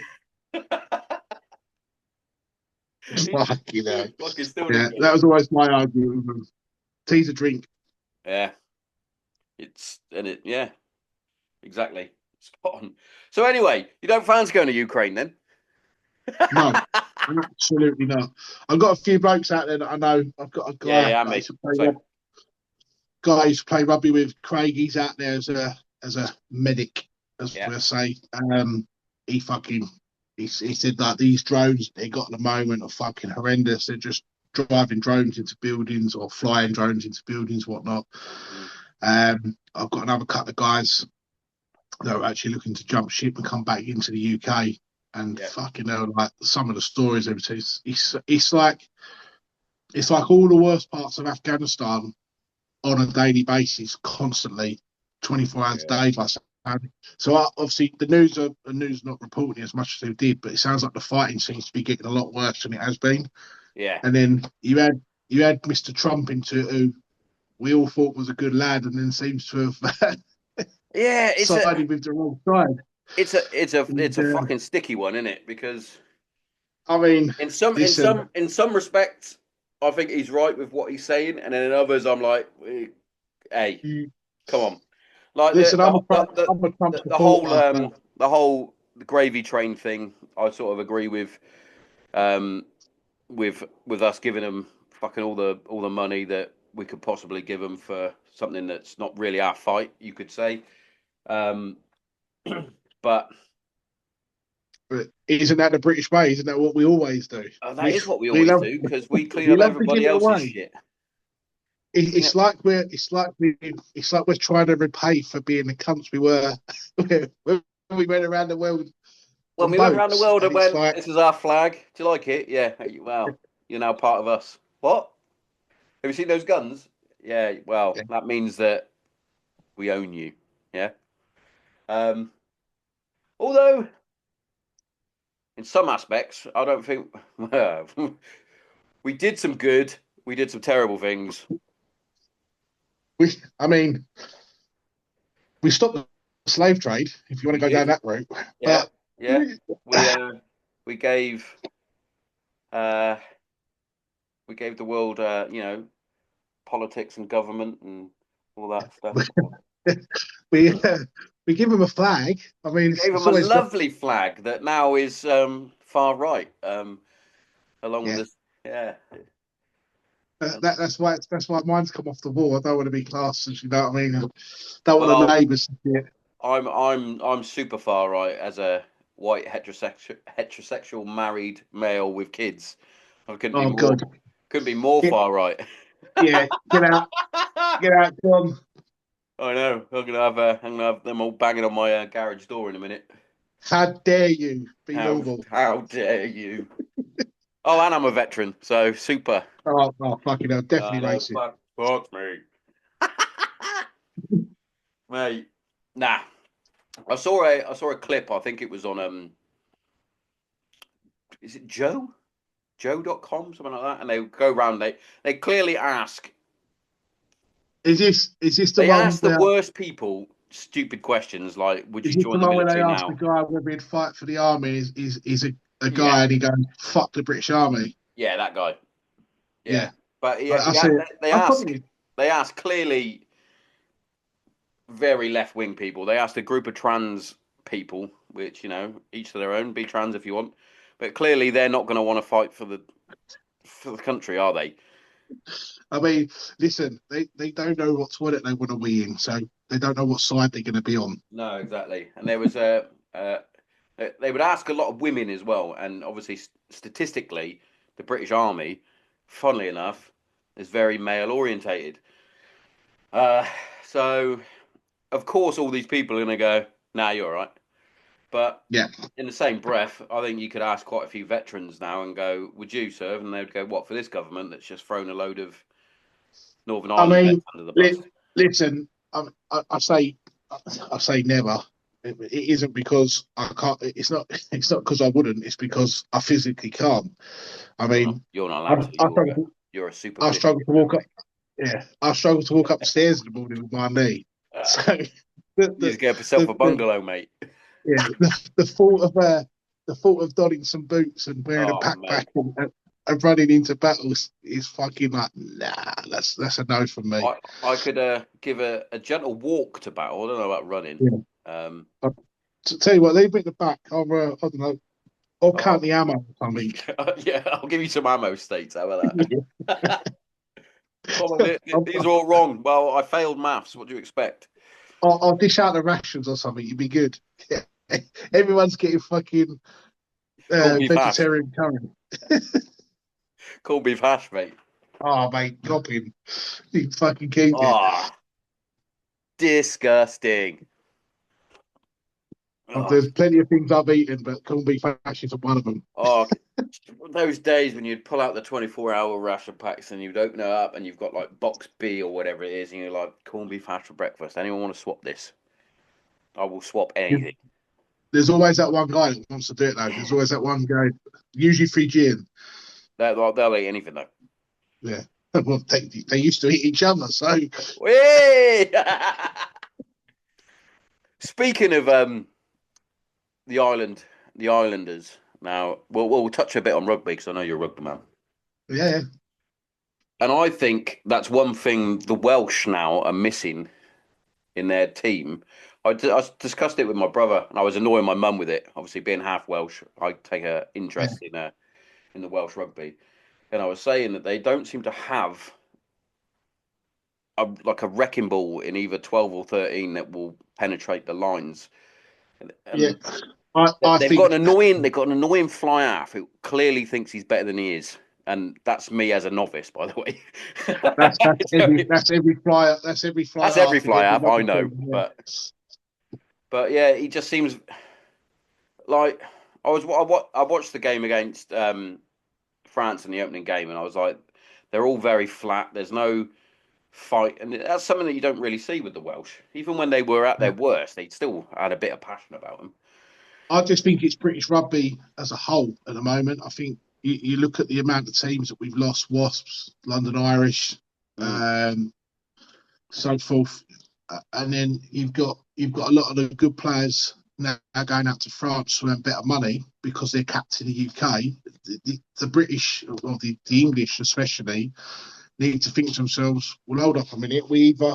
[SPEAKER 1] He
[SPEAKER 2] Fuck you know.
[SPEAKER 1] fucking still
[SPEAKER 2] Yeah.
[SPEAKER 1] didn't get
[SPEAKER 2] That
[SPEAKER 1] it.
[SPEAKER 2] was always my argument with them. Tea's a drink.
[SPEAKER 1] Yeah, yeah, exactly. Spot on. So anyway, you don't fancy going to Ukraine then?
[SPEAKER 2] No. Absolutely not. I've got a few blokes out there that I know. I've got a
[SPEAKER 1] Yeah,
[SPEAKER 2] guy
[SPEAKER 1] yeah,
[SPEAKER 2] that I
[SPEAKER 1] mate.
[SPEAKER 2] used to play
[SPEAKER 1] So
[SPEAKER 2] guy I used to play rugby with. Craig, he's out there as a medic, as
[SPEAKER 1] yeah,
[SPEAKER 2] we say. He fucking he said that these drones they got at the moment are fucking horrendous. They're just driving drones into buildings or flying drones into buildings, whatnot.
[SPEAKER 1] mm,
[SPEAKER 2] I've got another couple of guys that are actually looking to jump ship and come back into the UK. And
[SPEAKER 1] yeah,
[SPEAKER 2] fucking hell, like some of the stories, it's like all the worst parts of Afghanistan on a daily basis, constantly, 24 hours a
[SPEAKER 1] yeah,
[SPEAKER 2] day. Like, so obviously the news not reporting as much as they did, but it sounds like the fighting seems to be getting a lot worse than it has been.
[SPEAKER 1] yeah,
[SPEAKER 2] And then you had Mr. Trump into it, who we all thought was a good lad, and then seems to have
[SPEAKER 1] yeah.
[SPEAKER 2] sided with the wrong side.
[SPEAKER 1] It's
[SPEAKER 2] And,
[SPEAKER 1] a fucking sticky one, isn't it? Because
[SPEAKER 2] I mean, listen,
[SPEAKER 1] in some respects, I think he's right with what he's saying, and then in others, I'm like, hey,
[SPEAKER 2] you,
[SPEAKER 1] come on, like
[SPEAKER 2] listen, I'm a Trump supporter, but
[SPEAKER 1] the whole gravy train thing. I sort of agree um, with us giving them fucking all the money that we could possibly give them for something that's not really our fight, you could say. Um, but
[SPEAKER 2] But isn't that the British way? Isn't that what we always do?
[SPEAKER 1] that is what we
[SPEAKER 2] We
[SPEAKER 1] always
[SPEAKER 2] love
[SPEAKER 1] do because we clean
[SPEAKER 2] we
[SPEAKER 1] up
[SPEAKER 2] love to give
[SPEAKER 1] everybody
[SPEAKER 2] it
[SPEAKER 1] else's
[SPEAKER 2] away.
[SPEAKER 1] shit. Clean
[SPEAKER 2] It's
[SPEAKER 1] up.
[SPEAKER 2] like we're trying to repay for being the cunts we were when we went around the world
[SPEAKER 1] When
[SPEAKER 2] on
[SPEAKER 1] we went around the
[SPEAKER 2] boats,
[SPEAKER 1] world
[SPEAKER 2] and
[SPEAKER 1] and
[SPEAKER 2] it's
[SPEAKER 1] went,
[SPEAKER 2] like
[SPEAKER 1] "This is our flag. Do you like it? Yeah. Well, you're now part of us." What? Have you seen those guns? Yeah. Well,
[SPEAKER 2] yeah,
[SPEAKER 1] that means that we own you. Yeah. Um, although in some aspects, I don't think we did some good. We did some terrible things.
[SPEAKER 2] I mean, we stopped the slave trade if you want
[SPEAKER 1] We
[SPEAKER 2] to go down
[SPEAKER 1] did.
[SPEAKER 2] that route,
[SPEAKER 1] Yeah.
[SPEAKER 2] but
[SPEAKER 1] Yeah. We we gave uh we gave the world politics and government and all that stuff.
[SPEAKER 2] we we give them a flag. I mean,
[SPEAKER 1] We gave
[SPEAKER 2] it's
[SPEAKER 1] them a
[SPEAKER 2] always got
[SPEAKER 1] lovely flag that now is far right, along with
[SPEAKER 2] yeah.
[SPEAKER 1] this. Yeah,
[SPEAKER 2] That's why mine's come off the wall. I don't want to be classed as you know what I mean. I don't want the
[SPEAKER 1] well,
[SPEAKER 2] neighbours to see it.
[SPEAKER 1] I'm super far right as a white heterosexual married male with kids. I
[SPEAKER 2] Oh God,
[SPEAKER 1] couldn't be more
[SPEAKER 2] get,
[SPEAKER 1] far right.
[SPEAKER 2] yeah, get out, John.
[SPEAKER 1] I know. I'm gonna have them all banging on my garage door in a minute.
[SPEAKER 2] How dare you be normal?
[SPEAKER 1] How dare you? Oh, and I'm a veteran, so super.
[SPEAKER 2] Fucking hell, definitely
[SPEAKER 1] No,
[SPEAKER 2] racist.
[SPEAKER 1] fuck me, mate. Nah, I saw a clip. I think it was on is it Joe.com something like that, and they go around. They clearly ask
[SPEAKER 2] Is this the
[SPEAKER 1] they
[SPEAKER 2] one
[SPEAKER 1] ask the
[SPEAKER 2] where
[SPEAKER 1] worst people stupid questions like, "Would
[SPEAKER 2] is
[SPEAKER 1] you
[SPEAKER 2] this the
[SPEAKER 1] join the
[SPEAKER 2] one where they
[SPEAKER 1] military
[SPEAKER 2] ask the
[SPEAKER 1] now?"
[SPEAKER 2] guy whether he'd fight for the army? Is a
[SPEAKER 1] Yeah,
[SPEAKER 2] guy and he goes fuck the British Army?
[SPEAKER 1] yeah, that guy. Yeah,
[SPEAKER 2] Yeah,
[SPEAKER 1] but
[SPEAKER 2] I say I probably
[SPEAKER 1] they ask clearly very left wing people. They asked a group of trans people, which each to their own. Be trans if you want, but clearly they're not going to want to fight for the country, are they?
[SPEAKER 2] I mean, listen, they don't know what toilet they want to be in, so they don't know what side they're going to be on.
[SPEAKER 1] No, exactly. And there was they would ask a lot of women as well, and obviously statistically, the British Army, funnily enough, is very male orientated. Uh, so of course all these people are going to go, "Nah, you're all right." But
[SPEAKER 2] Yeah.
[SPEAKER 1] in the same breath, I think you could ask quite a few veterans now and go, "Would you serve?" And they'd go, "What for this government that's just thrown a load of Northern
[SPEAKER 2] I
[SPEAKER 1] Ireland vets
[SPEAKER 2] mean,
[SPEAKER 1] under the bus?"
[SPEAKER 2] li listen, I say, I say never. It isn't because I can't. It's not. It's not because I wouldn't. It's because I physically can't. I mean,
[SPEAKER 1] You're not
[SPEAKER 2] I,
[SPEAKER 1] allowed to.
[SPEAKER 2] I struggle.
[SPEAKER 1] You're a super
[SPEAKER 2] I
[SPEAKER 1] pussy.
[SPEAKER 2] struggle to walk up. Yeah, I struggle to walk up the stairs in the morning with my knee. So the
[SPEAKER 1] You
[SPEAKER 2] the
[SPEAKER 1] just get yourself a
[SPEAKER 2] the
[SPEAKER 1] bungalow, mate.
[SPEAKER 2] yeah the thought of donning some boots and wearing a
[SPEAKER 1] Oh,
[SPEAKER 2] backpack
[SPEAKER 1] mate.
[SPEAKER 2] and running into battles is fucking like nah. That's a no from me.
[SPEAKER 1] I could give a gentle walk to battle. I don't know about running.
[SPEAKER 2] Yeah.
[SPEAKER 1] Um,
[SPEAKER 2] To tell you what, leave me at the back. I don't know. I'll count
[SPEAKER 1] oh,
[SPEAKER 2] the ammo or something.
[SPEAKER 1] yeah, I'll give you some ammo states. How about that? Come on,
[SPEAKER 2] I'll,
[SPEAKER 1] these are all wrong. Well, I failed maths. What do you expect?
[SPEAKER 2] I'll dish out the rations or something. You'd be good. Yeah. Everyone's getting fucking
[SPEAKER 1] Corned beef hash.
[SPEAKER 2] vegetarian curry.
[SPEAKER 1] Corned beef hash, mate.
[SPEAKER 2] Oh, mate, gobbing. You fucking keep it.
[SPEAKER 1] Ah, disgusting. Oh,
[SPEAKER 2] There's plenty of things I've eaten, but corned beef hash is one of them.
[SPEAKER 1] oh, those days when you'd pull out the 24-hour ration packs and you'd open it up and you've got like box B or whatever it is, and you're like, corned beef hash for breakfast. Anyone want to swap this? I will swap anything.
[SPEAKER 2] There's always that one guy that wants to do it, though. There's always that one guy, usually Fijian.
[SPEAKER 1] They'll eat anything though.
[SPEAKER 2] Yeah. Well, they used to eat each other, so
[SPEAKER 1] Whee! Speaking of the the Islanders. Now, we'll touch a bit on rugby because I know you're a rugby man,
[SPEAKER 2] yeah.
[SPEAKER 1] and I think that's one thing the Welsh now are missing in their team. I discussed it with my brother, and I was annoying my mum with it. Obviously, being half Welsh, I take an
[SPEAKER 2] Yeah.
[SPEAKER 1] interest in the Welsh rugby, and I was saying that they don't seem to have like a wrecking ball in either 12 or 13 that will penetrate the lines.
[SPEAKER 2] Yeah.
[SPEAKER 1] And
[SPEAKER 2] I think
[SPEAKER 1] they've got an annoying fly half who clearly thinks he's better than he is, and that's me as a novice, by the way.
[SPEAKER 2] that's every fly
[SPEAKER 1] That's every
[SPEAKER 2] half in
[SPEAKER 1] fly
[SPEAKER 2] every
[SPEAKER 1] half, I
[SPEAKER 2] rugby
[SPEAKER 1] know,
[SPEAKER 2] team.
[SPEAKER 1] but yeah, he just seems like I watched the game against France in the opening game, and I was like, they're all very flat. There's no fight, and that's something that you don't really see with the Welsh. Even when they were at
[SPEAKER 2] Yeah.
[SPEAKER 1] their worst, they still had a bit of passion about them.
[SPEAKER 2] I just think it's British rugby as a whole at the moment. I think you look at the amount of teams that we've lost: Wasps, London Irish,
[SPEAKER 1] Mm.
[SPEAKER 2] um, so forth, and then you've got a lot of the good players now going out to France to earn better money because they're capped in the UK. The British or the English especially need to think to themselves, well, hold up a minute, we either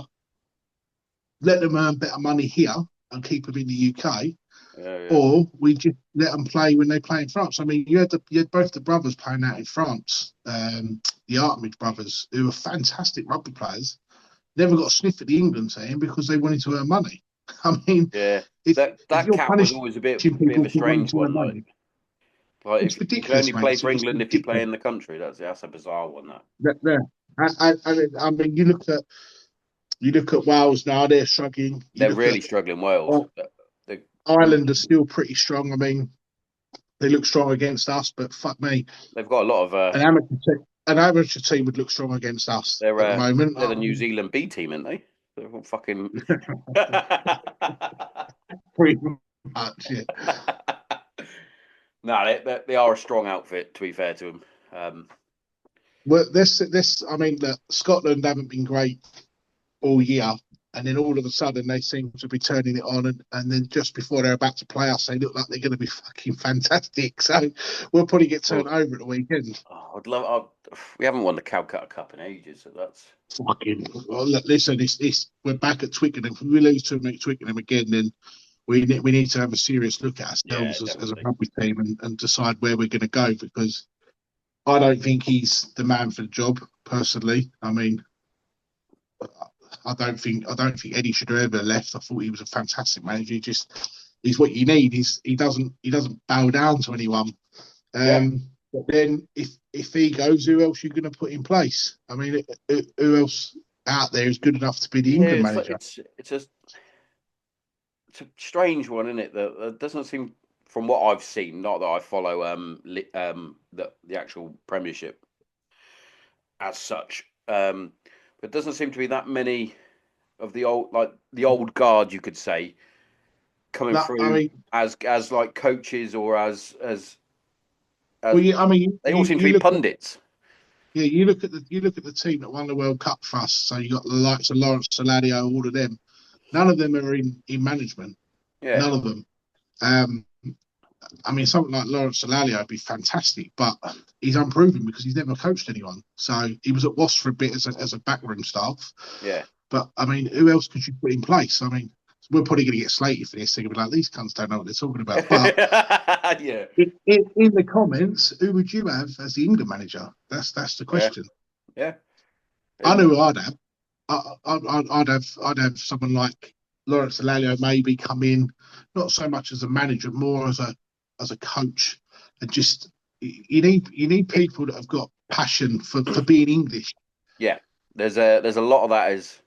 [SPEAKER 2] let them earn better money here and keep them in the UK,
[SPEAKER 1] Yeah, yeah,
[SPEAKER 2] or we just let them play when they play in France. I mean, you had both the brothers playing out in France, the Artmage brothers, who were fantastic rugby players, never got a sniff at the England team because they wanted to earn money. I mean,
[SPEAKER 1] yeah.
[SPEAKER 2] if
[SPEAKER 1] That
[SPEAKER 2] you're
[SPEAKER 1] cap was
[SPEAKER 2] punishing
[SPEAKER 1] always bit of
[SPEAKER 2] people
[SPEAKER 1] a
[SPEAKER 2] for wanting
[SPEAKER 1] strange
[SPEAKER 2] to earn
[SPEAKER 1] one.
[SPEAKER 2] money,
[SPEAKER 1] Like
[SPEAKER 2] it's
[SPEAKER 1] if you can only
[SPEAKER 2] ridiculous, mate.
[SPEAKER 1] play for
[SPEAKER 2] It's
[SPEAKER 1] England if you play
[SPEAKER 2] ridiculous.
[SPEAKER 1] in the country. That's a bizarre one. That
[SPEAKER 2] There. I mean, you look at Wales now; they're struggling. You
[SPEAKER 1] they're
[SPEAKER 2] look at
[SPEAKER 1] really struggling. Wales. They,
[SPEAKER 2] Ireland are still pretty strong. I mean, they look strong against us, but fuck me,
[SPEAKER 1] they've got a lot of
[SPEAKER 2] an amateur team would look strong against us
[SPEAKER 1] they're
[SPEAKER 2] at the moment.
[SPEAKER 1] they're the New Zealand B team, aren't they? They're all fucking.
[SPEAKER 2] Pretty much, yeah.
[SPEAKER 1] No, they are a strong outfit. To be fair to them,
[SPEAKER 2] Well, I mean, Scotland haven't been great all year, and then all of a sudden they seem to be turning it on, and then just before they're about to play us, they look like they're going to be fucking fantastic. So we'll probably get turned
[SPEAKER 1] well,
[SPEAKER 2] over at the weekend.
[SPEAKER 1] I'd love. We haven't won the Calcutta Cup in ages, so that's.
[SPEAKER 2] Fucking well, look, listen, we're back at Twickenham. If we lose to them at Twickenham again, then we need to have a serious look at
[SPEAKER 1] Yeah,
[SPEAKER 2] ourselves as a
[SPEAKER 1] definitely.
[SPEAKER 2] rugby team and decide where we're going to go because I don't think he's the man for the job, personally. I mean, I don't think Eddie should have ever left. I thought he was a fantastic manager. He's what you need. He doesn't bow down to anyone.
[SPEAKER 1] Yeah,
[SPEAKER 2] But then if he goes, who else are you going to put in place? I mean, who else out there is good enough to be the
[SPEAKER 1] yeah.
[SPEAKER 2] England manager?
[SPEAKER 1] It's a strange one, isn't it? That doesn't seem, from what I've seen, not that I follow the actual Premiership as such. But it doesn't seem to be that many of the old guard, you could say, coming
[SPEAKER 2] No, I
[SPEAKER 1] through
[SPEAKER 2] mean,
[SPEAKER 1] as like coaches or
[SPEAKER 2] well,
[SPEAKER 1] as
[SPEAKER 2] I mean,
[SPEAKER 1] they all seem to be pundits.
[SPEAKER 2] you look at the team that won the World Cup for us. So you got the likes of Lawrence Saladio, all of them. None of them are in management.
[SPEAKER 1] Yeah,
[SPEAKER 2] None of them. Um, I mean, something like Lawrence Saladio would be fantastic, but he's unproven because he's never coached anyone. So he was at Wasps for a bit as a backroom staff.
[SPEAKER 1] yeah.
[SPEAKER 2] But I mean, who else could you put in place? I mean, we're probably going to get slated for this thing and be like, these cunts don't know what they're talking about. But
[SPEAKER 1] Yeah,
[SPEAKER 2] in the comments, who would you have as the England manager? That's the
[SPEAKER 1] yeah,
[SPEAKER 2] question.
[SPEAKER 1] yeah.
[SPEAKER 2] I
[SPEAKER 1] And
[SPEAKER 2] know who I'd have. I'd have someone like Lawrence Alalio maybe come in, not so much as a manager, more as a coach, and just you need people that have got passion for being English.
[SPEAKER 1] yeah, there's a lot of that has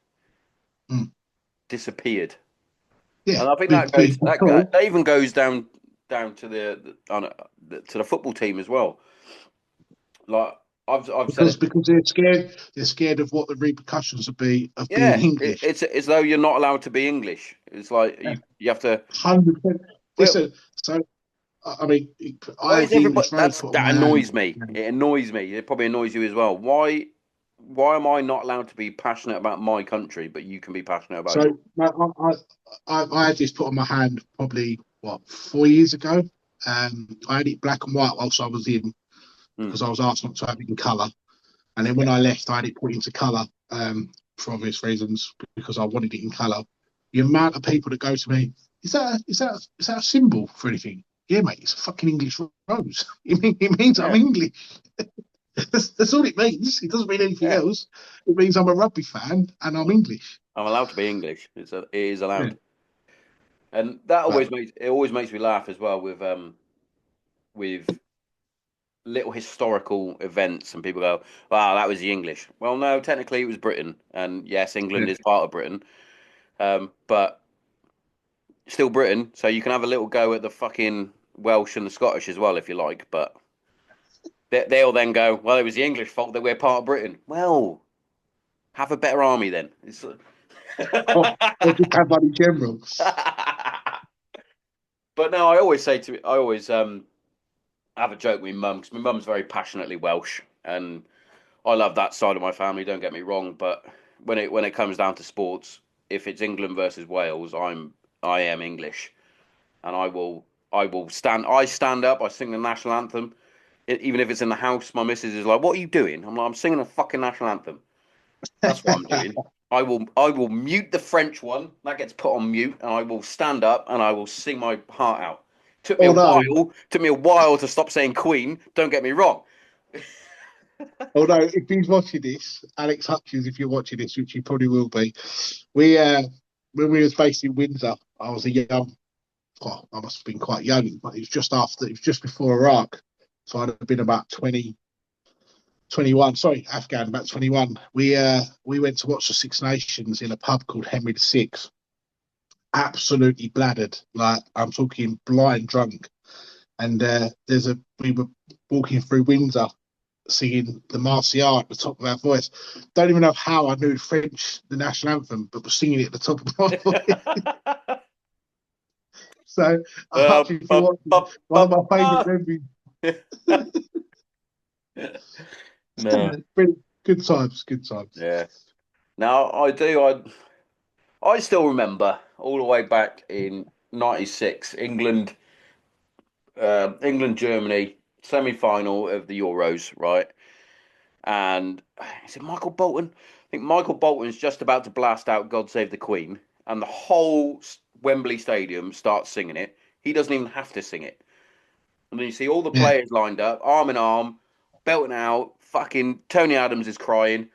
[SPEAKER 2] Mm.
[SPEAKER 1] disappeared,
[SPEAKER 2] Yeah,
[SPEAKER 1] and I think that goes
[SPEAKER 2] because
[SPEAKER 1] that even goes down to to the football team as well. Like I've said it.
[SPEAKER 2] because they're scared of what the repercussions would be of being
[SPEAKER 1] Yeah,
[SPEAKER 2] English.
[SPEAKER 1] it's as though you're not allowed to be English. It's like
[SPEAKER 2] Yeah,
[SPEAKER 1] you have to.
[SPEAKER 2] 100%.
[SPEAKER 1] Well,
[SPEAKER 2] Listen, so I mean, I
[SPEAKER 1] why
[SPEAKER 2] have
[SPEAKER 1] is
[SPEAKER 2] the
[SPEAKER 1] everybody?
[SPEAKER 2] English road put on
[SPEAKER 1] That
[SPEAKER 2] my hand.
[SPEAKER 1] annoys me. It annoys me. It probably annoys you as well. Why am I not allowed to be passionate about my country, but you can be passionate about yours?
[SPEAKER 2] So I had this put on my hand probably 4 years ago. I had it black and white whilst I was in
[SPEAKER 1] Hmm.
[SPEAKER 2] because I was asked not to have it in colour, and then
[SPEAKER 1] Yeah,
[SPEAKER 2] when I left, I had it put into colour for obvious reasons because I wanted it in colour. The amount of people that go to me, is that a symbol for anything? Yeah, mate, it's a fucking English rose. It means I'm
[SPEAKER 1] yeah,
[SPEAKER 2] English. That's all it means. It doesn't mean anything
[SPEAKER 1] yeah.
[SPEAKER 2] else. It means I'm a rugby fan and I'm English.
[SPEAKER 1] I'm allowed to be English. It is
[SPEAKER 2] Yeah,
[SPEAKER 1] allowed, and that
[SPEAKER 2] but
[SPEAKER 1] always makes me laugh as well with little historical events, and people go, "Wow, that was the English." Well, no, technically it was Britain, and yes,
[SPEAKER 2] yeah.
[SPEAKER 1] England is part of Britain, but still Britain. So you can have a little go at the fucking Welsh and the Scottish as well if you like, but they'll then go, "Well, it was the English fault that we're part of Britain." Well, have a better army then. It's...
[SPEAKER 2] Or just have one in general.
[SPEAKER 1] But no, I always have a joke with my mum because my mum's very passionately Welsh, and I love that side of my family. Don't get me wrong, but when it comes down to sports, if it's England versus Wales, I am English, and I stand up. I sing the national anthem, even if it's in the house. My missus is like, "What are you doing?" I'm like, "I'm singing a fucking national anthem." That's what I'm doing. I will mute the French one that gets put on mute, and I will stand up and I will sing my heart out.
[SPEAKER 2] although,
[SPEAKER 1] Took me a while to stop saying Queen. Don't get me wrong.
[SPEAKER 2] although if he's watching this, Alex Hutchins, if you're watching this, which you probably will be, we when we was based in Windsor, I was a young, I must have been quite young, but it was just before Iraq, so I'd have been about 20, 21. Sorry, Afghan, about 21. We went to watch the Six Nations in a pub called Henry VI. Absolutely bladdered, like I'm talking blind drunk. And we were walking through Windsor singing the Martial at the top of our voice. Don't even know how I knew French, the national anthem, but was singing it at the top of my voice. So, if you
[SPEAKER 1] Bup,
[SPEAKER 2] want
[SPEAKER 1] bup,
[SPEAKER 2] one of
[SPEAKER 1] bup,
[SPEAKER 2] my favourite
[SPEAKER 1] ah.
[SPEAKER 2] memories,
[SPEAKER 1] No.
[SPEAKER 2] good times, good times.
[SPEAKER 1] Yeah. Now I do. I still remember all the way back in '96, England Germany semi final of the Euros, right? And is it Michael Bolton? I think Michael Bolton's just about to blast out "God Save the Queen," and the whole Wembley Stadium starts singing it. He doesn't even have to sing it, and then you see all the
[SPEAKER 2] Yeah,
[SPEAKER 1] players lined up, arm in arm, belting out. Fucking Tony Adams is crying.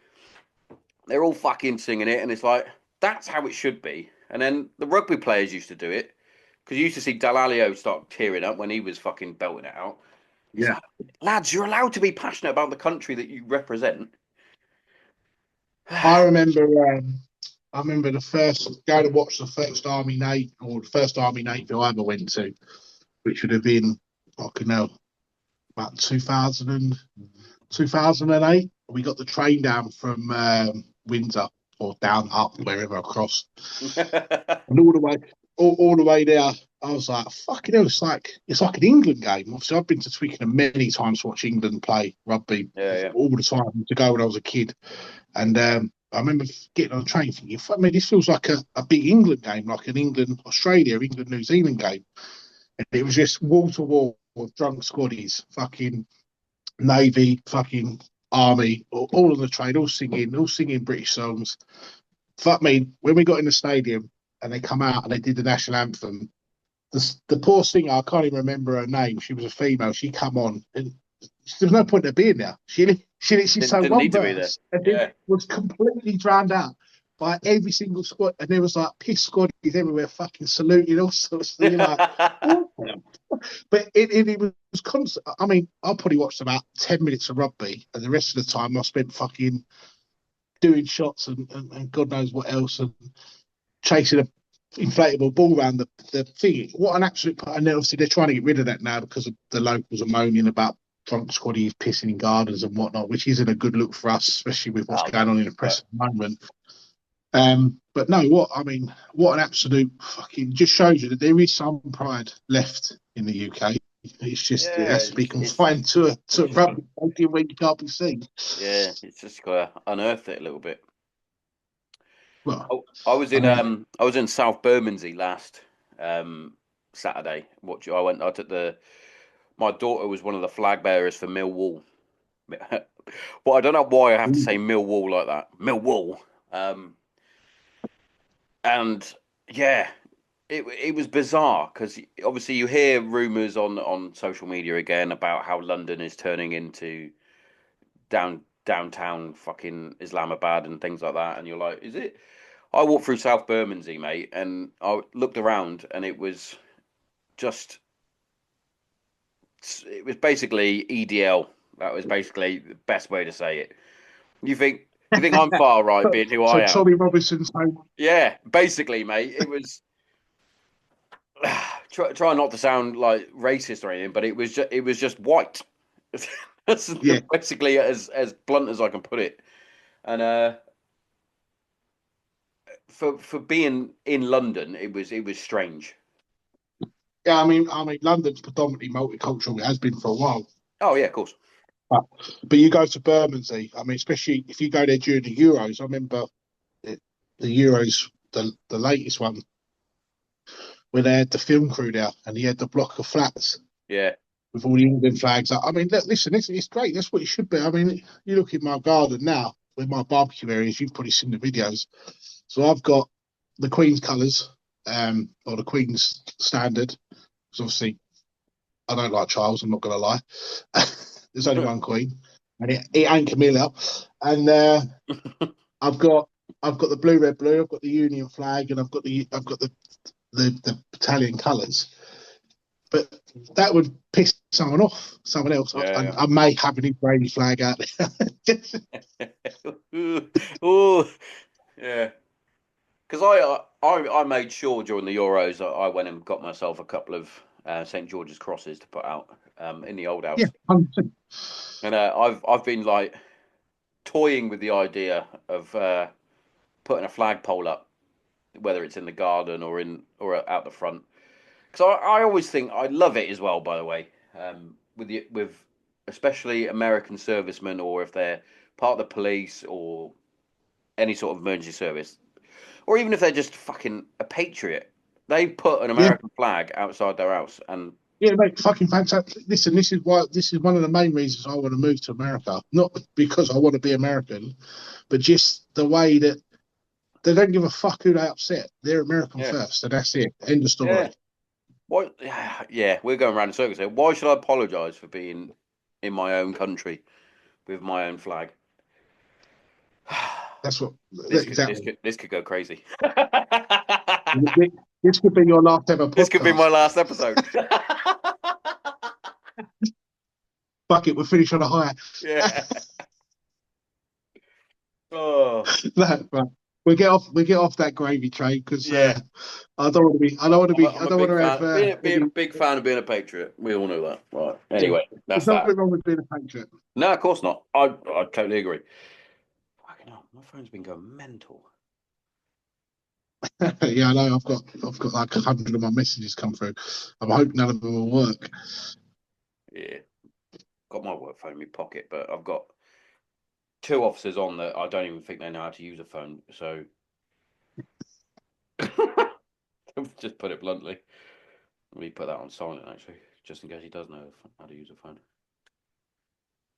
[SPEAKER 1] They're all fucking singing it, and it's like that's how it should be. And then the rugby players used to do it because you used to see Dalalio start tearing up when he was fucking belting it out. It's
[SPEAKER 2] Yeah.
[SPEAKER 1] like, lads, you're allowed to be passionate about the country that you represent.
[SPEAKER 2] I remember I remember the first going to watch the first Army Navy or the first Army Navy I ever went to, which would have been fucking hell, about 2008. We got the train down from Windsor or down up wherever across, and all the way there. I was like, fucking hell, it's like an England game. Obviously, I've been to Twickenham many times to watch England play rugby
[SPEAKER 1] Yeah,
[SPEAKER 2] all the time to go when I was a kid. And I remember getting on the train thinking, fuck me, this feels like a big England game, like an England Australia, England New Zealand game. And it was just wall to wall with drunk squaddies, fucking Navy, fucking Army, all on the train, all singing British songs. Fuck me, when we got in the stadium and they come out and they did the national anthem, the poor singer, I can't even remember her name. She was a female. She come on and there's no point in being there. She sang
[SPEAKER 1] didn't
[SPEAKER 2] one
[SPEAKER 1] need to be there.
[SPEAKER 2] verse and then
[SPEAKER 1] Yeah.
[SPEAKER 2] was completely drowned out by every single squad. And there was like piss squaddies everywhere, fucking saluting all sorts. So you're like, oh. But it was constant. I mean, I probably watched about 10 minutes of rugby, and the rest of the time I spent fucking doing shots and God knows what else and chasing a inflatable ball around the thing. What an absolute! And then obviously they're trying to get rid of that now because of the locals are moaning about drunk squaddies pissing in gardens and whatnot, which isn't a good look for us, especially with what's
[SPEAKER 1] Oh,
[SPEAKER 2] going
[SPEAKER 1] no.
[SPEAKER 2] on in the press at the moment. But no, what an absolute fucking just shows you that there is some pride left in the UK. It's just it
[SPEAKER 1] Yeah,
[SPEAKER 2] has to be
[SPEAKER 1] it's
[SPEAKER 2] confined to a rugby stadium where you can't be seen.
[SPEAKER 1] yeah, it's just gotta unearth it a little bit.
[SPEAKER 2] Well,
[SPEAKER 1] Oh, I was
[SPEAKER 2] I
[SPEAKER 1] in
[SPEAKER 2] mean,
[SPEAKER 1] I was in South Bermondsey last Saturday. I took the my daughter was one of the flag bearers for Millwall. Well, I don't know why I have to say Millwall like that. Millwall. Um, and yeah, it was bizarre because obviously you hear rumours on social media again about how London is turning into downtown fucking Islamabad and things like that, and you're like, is it? I walked through South Bermondsey, mate, and I looked around, and just it was basically EDL. That was basically the best way to say it. You think you think I'm far right being who
[SPEAKER 2] so
[SPEAKER 1] I am?
[SPEAKER 2] Tommy Robinson's home.
[SPEAKER 1] Yeah, basically, mate. It was try not to sound like racist or anything, but it was just white. That's
[SPEAKER 2] Yeah,
[SPEAKER 1] basically as blunt as I can put it. And for being in London, it was strange.
[SPEAKER 2] yeah. I mean, London's predominantly multicultural. It has been for a while.
[SPEAKER 1] Oh yeah, of course.
[SPEAKER 2] But, but you go to Bermondsey. I mean, especially if you go there during the Euros. I remember the Euros, the latest one, where they had the film crew there, and he had the block of flats
[SPEAKER 1] Yeah,
[SPEAKER 2] with all the England flags up. I mean, listen, it's great. That's what it should be. I mean, you look in my garden now, with my barbecue areas. You've probably seen the videos. So I've got the Queen's colours, or the Queen's standard. Because obviously, I don't like Charles. I'm not going to lie. There's only one Queen, and it ain't Camilla. And I've got the blue, red, blue. I've got the Union flag, and I've got the battalion colours. But that would piss someone else.
[SPEAKER 1] yeah,
[SPEAKER 2] I may have an Israeli flag out there.
[SPEAKER 1] yeah. Ooh, yeah. Because I made sure during the Euros I went and got myself a couple of St George's crosses to put out in the old
[SPEAKER 2] Yeah,
[SPEAKER 1] house,
[SPEAKER 2] 100%.
[SPEAKER 1] and I've been like toying with the idea of putting a flagpole up, whether it's in the garden or out the front. Because I always think I love it as well. By the way, with especially American servicemen or if they're part of the police or any sort of emergency service, or even if they're just fucking a patriot, they put an
[SPEAKER 2] Yeah,
[SPEAKER 1] American flag outside their house, and
[SPEAKER 2] yeah, mate, fucking fantastic. Listen, this is one of the main reasons I want to move to America. Not because I want to be American, but just the way that they don't give a fuck who they upset. They're American
[SPEAKER 1] yeah,
[SPEAKER 2] first, and that's it. End of
[SPEAKER 1] yeah.
[SPEAKER 2] story.
[SPEAKER 1] What? Yeah, we're going around in circles here. Why should I apologise for being in my own country? with my own flag.
[SPEAKER 2] That's what
[SPEAKER 1] This could this
[SPEAKER 2] exactly.
[SPEAKER 1] could this could go crazy.
[SPEAKER 2] This could be your last ever
[SPEAKER 1] This could be my
[SPEAKER 2] podcast.
[SPEAKER 1] last episode.
[SPEAKER 2] Fuck it, we'll finish on a high.
[SPEAKER 1] Yeah. Oh.
[SPEAKER 2] No, right. We get off that gravy train because
[SPEAKER 1] Yeah.
[SPEAKER 2] I don't want to be. I don't want to
[SPEAKER 1] I'm a,
[SPEAKER 2] be.
[SPEAKER 1] I'm
[SPEAKER 2] I
[SPEAKER 1] a
[SPEAKER 2] don't want
[SPEAKER 1] big
[SPEAKER 2] to
[SPEAKER 1] fan.
[SPEAKER 2] have
[SPEAKER 1] Being a
[SPEAKER 2] any.
[SPEAKER 1] big fan of being a patriot. We all know that, right?
[SPEAKER 2] Yeah,
[SPEAKER 1] Anyway,
[SPEAKER 2] there's
[SPEAKER 1] that's that.
[SPEAKER 2] nothing wrong with being a patriot.
[SPEAKER 1] No, of course not. I totally agree. Fucking hell, my phone's been going mental.
[SPEAKER 2] Yeah, I know. I've got like 100 of my messages come through. I hope none of them will work.
[SPEAKER 1] Yeah, got my work phone in my pocket, but I've got two officers on that I don't even think they know how to use a phone. So just put it bluntly. Let me put that on silent actually, just in case he does know how to use a phone.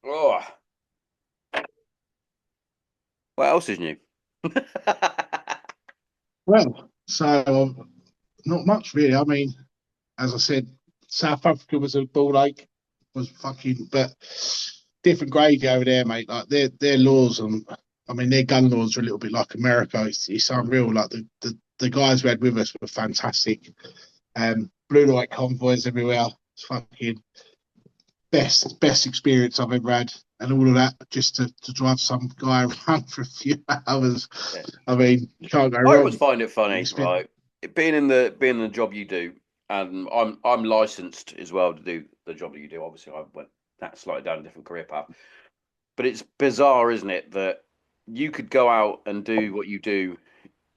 [SPEAKER 1] Oh, what else is new?
[SPEAKER 2] Well, so not much really. I mean, as I said, South Africa was a ball ache, was fucking, but different gravy over there, mate. Like their laws and I mean their gun laws are a little bit like America. It's unreal. Like the guys we had with us were fantastic. Blue light convoys everywhere. It's fucking best experience I've ever had. And all of that just to drive some guy around for a few hours.
[SPEAKER 1] Yeah.
[SPEAKER 2] I mean, you can't go
[SPEAKER 1] I always
[SPEAKER 2] wrong.
[SPEAKER 1] find it funny,
[SPEAKER 2] Spend,
[SPEAKER 1] right? Being in the job you do, and I'm licensed as well to do the job that you do. Obviously, I went that slightly down a different career path, but it's bizarre, isn't it, that you could go out and do what you do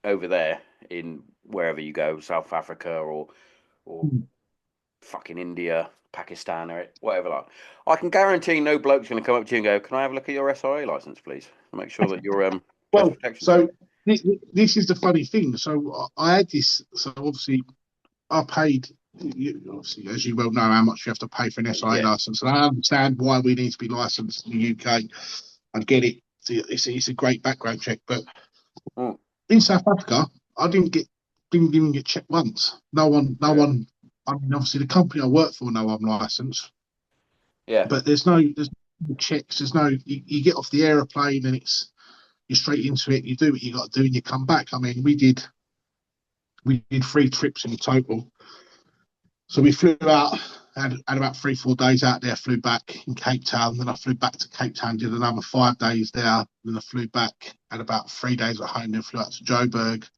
[SPEAKER 1] over there in wherever you go, South Africa or fucking India, Pakistan, or whatever. Like, I can guarantee no bloke's going to come up to you and go, "Can I have a look at your SRA license, please? Make sure that your post
[SPEAKER 2] well,
[SPEAKER 1] protection
[SPEAKER 2] so
[SPEAKER 1] code."
[SPEAKER 2] this is the funny thing. So I had this. So obviously, I paid. Obviously, as you well know, how much you have to pay for an SIA
[SPEAKER 1] Yeah,
[SPEAKER 2] license, and I understand why we need to be licensed in the UK. I get it. It's a great background check, but
[SPEAKER 1] mm,
[SPEAKER 2] in South Africa, I didn't even get checked once. No
[SPEAKER 1] yeah,
[SPEAKER 2] one. I mean, obviously, the company I work for know I'm licensed,
[SPEAKER 1] yeah,
[SPEAKER 2] but there's no checks. There's no. You get off the aeroplane and you're straight into it. You do what you got to do, and you come back. I mean, we did 3 trips in total. So we flew out, had about 3 4 days out there, flew back in Cape Town. Then I flew back to Cape Town, did another 5 days there. Then I flew back, had about 3 days at home. Then flew out to Joburg,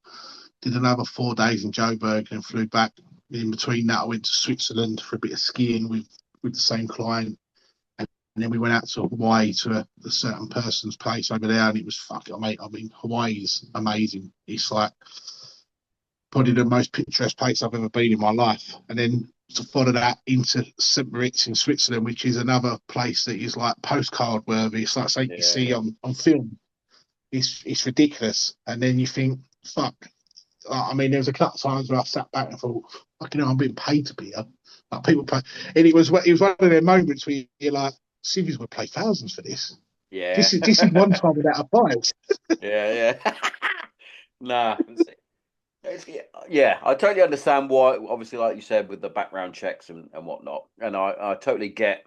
[SPEAKER 2] did another 4 days in Joburg, and flew back. In between that, I went to Switzerland for a bit of skiing with the same client. And then we went out to Hawaii to a certain person's place over there, and it was fucking, mate. I mean, Hawaii's amazing. It's like probably the most picturesque place I've ever been in my life. And then to follow that into St. Moritz in Switzerland, which is another place that is like postcard worthy. It's like something you see
[SPEAKER 1] yeah,
[SPEAKER 2] on film. It's ridiculous. And then you think, fuck. I mean, there was a couple of times where I sat back and thought, fucking hell, I'm being paid to be here. Like people pay, and it was one of their moments where you're like, civvies would pay thousands for this.
[SPEAKER 1] yeah,
[SPEAKER 2] This is one time without a prize.
[SPEAKER 1] yeah, yeah. Nah, yeah, I totally understand why. Obviously, like you said, with the background checks and whatnot, and I totally get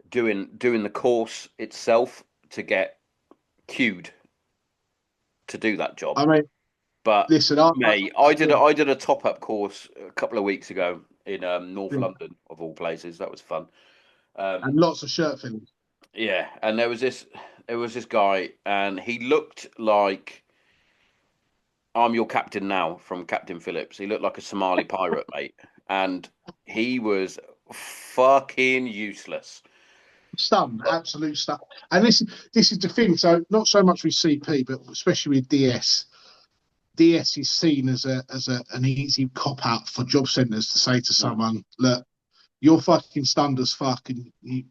[SPEAKER 1] doing the course itself to get queued to do that job.
[SPEAKER 2] I mean,
[SPEAKER 1] But
[SPEAKER 2] listen,
[SPEAKER 1] mate, I did a top up course a couple of weeks ago in North London of all places. That was fun.
[SPEAKER 2] and
[SPEAKER 1] Um,
[SPEAKER 2] lots of shirt fillings.
[SPEAKER 1] yeah, and there was this guy, and he looked like I'm your captain now from Captain Phillips. He looked like a Somali pirate, mate, and he was fucking useless.
[SPEAKER 2] Stunned, absolute stuff. And this is the thing. So not so much with CP, but especially with DS. DS is seen as an easy cop out for job centres to say to
[SPEAKER 1] Mm,
[SPEAKER 2] someone, look, you're fucking stunned as fuck, and you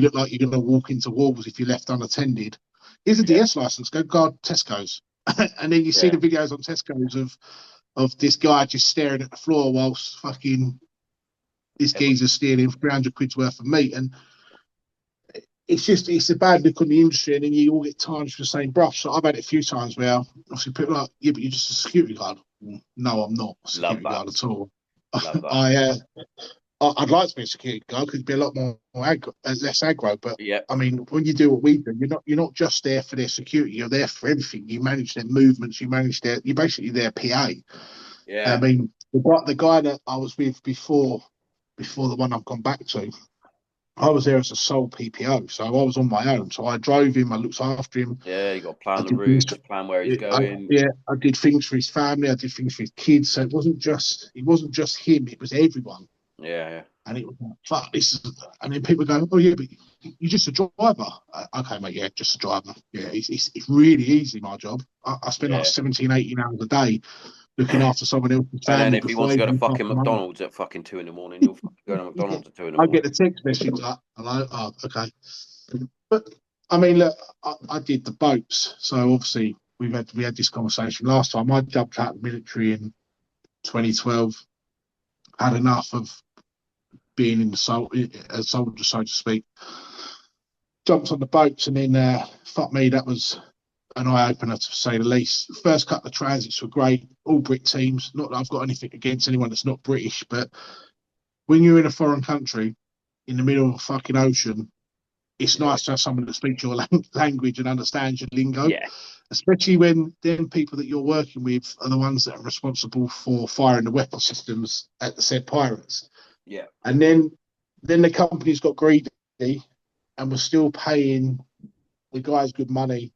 [SPEAKER 2] look like you're going to walk into walls if you're left unattended. Here's a
[SPEAKER 1] yeah,
[SPEAKER 2] DS license. Go guard Tesco's, and then you see
[SPEAKER 1] yeah,
[SPEAKER 2] the videos on Tesco's of this guy just staring at the floor whilst fucking this
[SPEAKER 1] every,
[SPEAKER 2] geezer stealing 300 quid's worth of meat. And it's a bad look on the industry, and then you all get tarnished for the same brush. So I've had it a few times where obviously people are like, yeah, but you're just a security guard. No, I'm not a
[SPEAKER 1] love
[SPEAKER 2] security
[SPEAKER 1] that,
[SPEAKER 2] guard at all.
[SPEAKER 1] love that.
[SPEAKER 2] I I'd like to be a security guard because it'd be a lot more aggro, less aggro. But
[SPEAKER 1] Yeah,
[SPEAKER 2] I mean, when you do what we do, you're not just there for their security. You're there for everything. You manage their movements. You're basically their PA. I
[SPEAKER 1] yeah,
[SPEAKER 2] mean, the guy that I was with before the one I've gone back to, I was there as a sole PPO, so I was on my own. So I drove him, I looked after him,
[SPEAKER 1] yeah. You got to
[SPEAKER 2] I
[SPEAKER 1] plan the
[SPEAKER 2] did things.
[SPEAKER 1] routes, plan where he's
[SPEAKER 2] I,
[SPEAKER 1] going.
[SPEAKER 2] yeah, I did things for his family, I did things for his kids. So it wasn't just him; it was everyone.
[SPEAKER 1] Yeah, yeah,
[SPEAKER 2] And it was like, fuck, this is. And then people go, oh yeah, but you're just a driver. Okay, mate, yeah, just a driver. Yeah, it's really easy, my job. I spend like
[SPEAKER 1] yeah.
[SPEAKER 2] 17, 18 hours a day looking after someone else's
[SPEAKER 1] And then
[SPEAKER 2] family
[SPEAKER 1] if he
[SPEAKER 2] before
[SPEAKER 1] wants
[SPEAKER 2] I
[SPEAKER 1] to go to
[SPEAKER 2] even look
[SPEAKER 1] fucking
[SPEAKER 2] after my own.
[SPEAKER 1] McDonald's at fucking 2 in the morning, you'll fucking go to
[SPEAKER 2] Yeah.
[SPEAKER 1] McDonald's at 2 in the
[SPEAKER 2] I get
[SPEAKER 1] morning.
[SPEAKER 2] a text message like, hello, oh, okay. But I mean, look, I did the boats, so obviously we had this conversation last time. I jumped out of the military in 2012, had enough of being in a soldier, so to speak. Jumped on the boats, and then fuck me, that was an eye opener to say the least. First couple of transits were great, all Brit teams. Not that I've got anything against anyone that's not British, but when you're in a foreign country in the middle of a fucking ocean, it's
[SPEAKER 1] Yeah,
[SPEAKER 2] nice to have someone that speaks your language and understands your lingo,
[SPEAKER 1] yeah,
[SPEAKER 2] especially when them people that you're working with are the ones that are responsible for firing the weapon systems at the said pirates.
[SPEAKER 1] yeah,
[SPEAKER 2] And then the companies got greedy and were still paying the guys good money,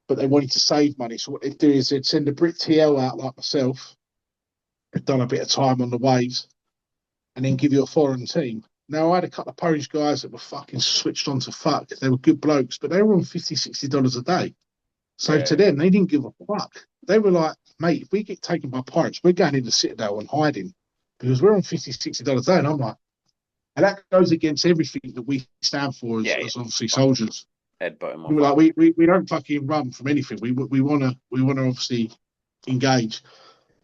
[SPEAKER 2] but they wanted to save money. So what they'd do is they'd send a Brit TL out like myself, who'd done a bit of time on the waves, and then give you a foreign team. Now, I had a couple of Polish guys that were fucking switched on to fuck. They were good blokes, but they were on $50, $60 a day. So
[SPEAKER 1] yeah,
[SPEAKER 2] to them, they didn't give a fuck. They were like, mate, if we get taken by pirates, we're going into Citadel and hiding because we're on $50, $60 a day. And I'm like, and that goes against everything that we stand for as,
[SPEAKER 1] yeah, yeah.
[SPEAKER 2] as obviously
[SPEAKER 1] Fucking
[SPEAKER 2] soldiers.
[SPEAKER 1] headbutt him
[SPEAKER 2] We
[SPEAKER 1] off.
[SPEAKER 2] were like, we don't fucking run from anything. We wanna obviously engage.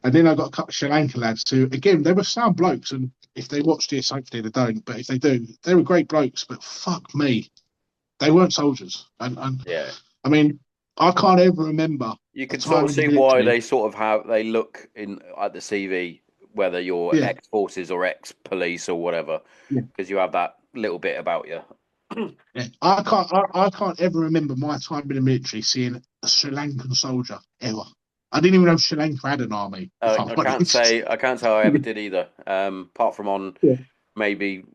[SPEAKER 2] And then I got a couple of Sri Lanka lads who, again, they were sound blokes. And if they watch this, hopefully they don't. But if they do, they were great blokes. But fuck me, they weren't soldiers. And
[SPEAKER 1] Yeah.
[SPEAKER 2] I mean, I can't ever remember
[SPEAKER 1] You
[SPEAKER 2] a
[SPEAKER 1] can sort
[SPEAKER 2] time
[SPEAKER 1] of
[SPEAKER 2] in the
[SPEAKER 1] see why
[SPEAKER 2] military.
[SPEAKER 1] they sort of have they look in at the CV, whether you're
[SPEAKER 2] Yeah,
[SPEAKER 1] ex forces or ex police or whatever,
[SPEAKER 2] yeah,
[SPEAKER 1] because you have that little bit about you.
[SPEAKER 2] yeah. I can't ever remember my time in the military seeing a Sri Lankan soldier ever. I didn't even know Sri Lanka had an army, if I'm
[SPEAKER 1] I can't
[SPEAKER 2] honest.
[SPEAKER 1] say I ever did either. Apart from on
[SPEAKER 2] Yeah.
[SPEAKER 1] maybe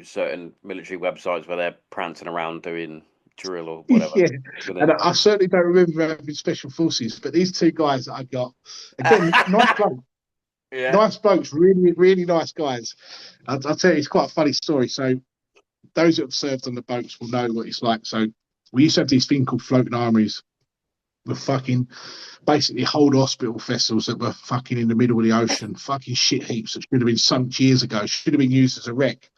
[SPEAKER 1] certain military websites where they're prancing around doing drill or whatever.
[SPEAKER 2] Yeah,
[SPEAKER 1] With
[SPEAKER 2] and
[SPEAKER 1] it.
[SPEAKER 2] I certainly don't remember having special forces. But these two guys that I got, again,
[SPEAKER 1] Yeah,
[SPEAKER 2] nice blokes, really, really nice guys. I'll tell you, it's quite a funny story. So those that have served on the boats will know what it's like. So we used to have these thing called floating armories with fucking basically whole hospital vessels that were fucking in the middle of the ocean, fucking shit heaps that should have been sunk years ago, should have been used as a wreck.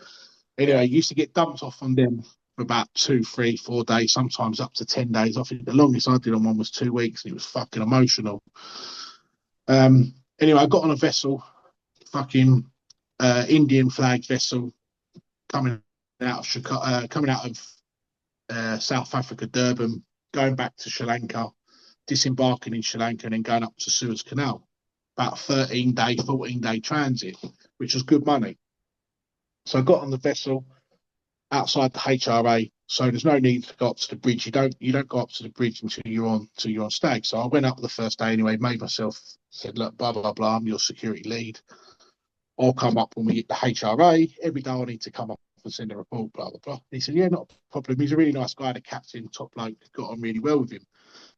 [SPEAKER 1] yeah,
[SPEAKER 2] Anyway, you used to get dumped off on them for about 2, 3, 4 days, sometimes up to 10 days. I think the longest I did on one was 2 weeks, and it was fucking emotional. Anyway, I got on a vessel, fucking Indian flag vessel, coming out of South Africa, Durban, going back to Sri Lanka, disembarking in Sri Lanka, and then going up to Suez Canal. About a 13-day, 14-day transit, which was good money. So I got on the vessel outside the HRA. So there's no need to go up to the bridge. You don't go up to the bridge until you're on stag. So I went up the first day anyway, made myself, said, look, blah blah blah, I'm your security lead. I'll come up when we hit the HRA. Every day I need to come up and send a report, blah blah blah. He said, yeah, not a problem. He's a really nice guy, the captain, top bloke, got on really well with him.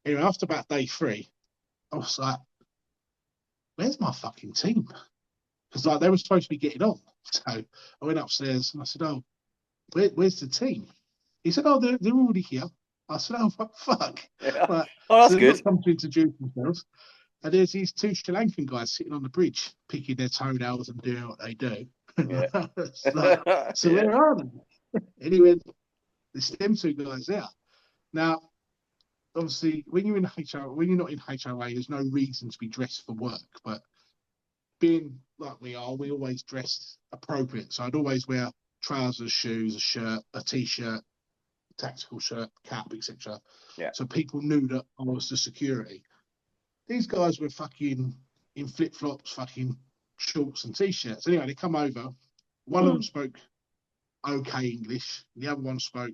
[SPEAKER 2] Anyway, after about day three, I was like, where's my fucking team? Because like they were supposed to be getting on. So I went upstairs and I said, oh, where's the team? He said, oh, they're already here. I said, oh, fuck.
[SPEAKER 1] yeah.
[SPEAKER 2] Like,
[SPEAKER 1] Oh,
[SPEAKER 2] so
[SPEAKER 1] that's
[SPEAKER 2] they've
[SPEAKER 1] good.
[SPEAKER 2] not come to introduce themselves. And there's these two Sri Lankan guys sitting on the bridge, picking their toenails and doing what they do.
[SPEAKER 1] Yeah,
[SPEAKER 2] It's like, so
[SPEAKER 1] yeah,
[SPEAKER 2] where are they? Anyway, there's them two guys there. Now, obviously, when you're not in HRA, there's no reason to be dressed for work. But being like we are, we always dressed appropriate. So I'd always wear trousers, shoes, a shirt, a t-shirt, tactical shirt, cap, etc.
[SPEAKER 1] yeah.
[SPEAKER 2] So people knew that I was the security. These guys were fucking in flip flops, fucking shorts and t-shirts. Anyway, they come over. One of them spoke okay English. The other one spoke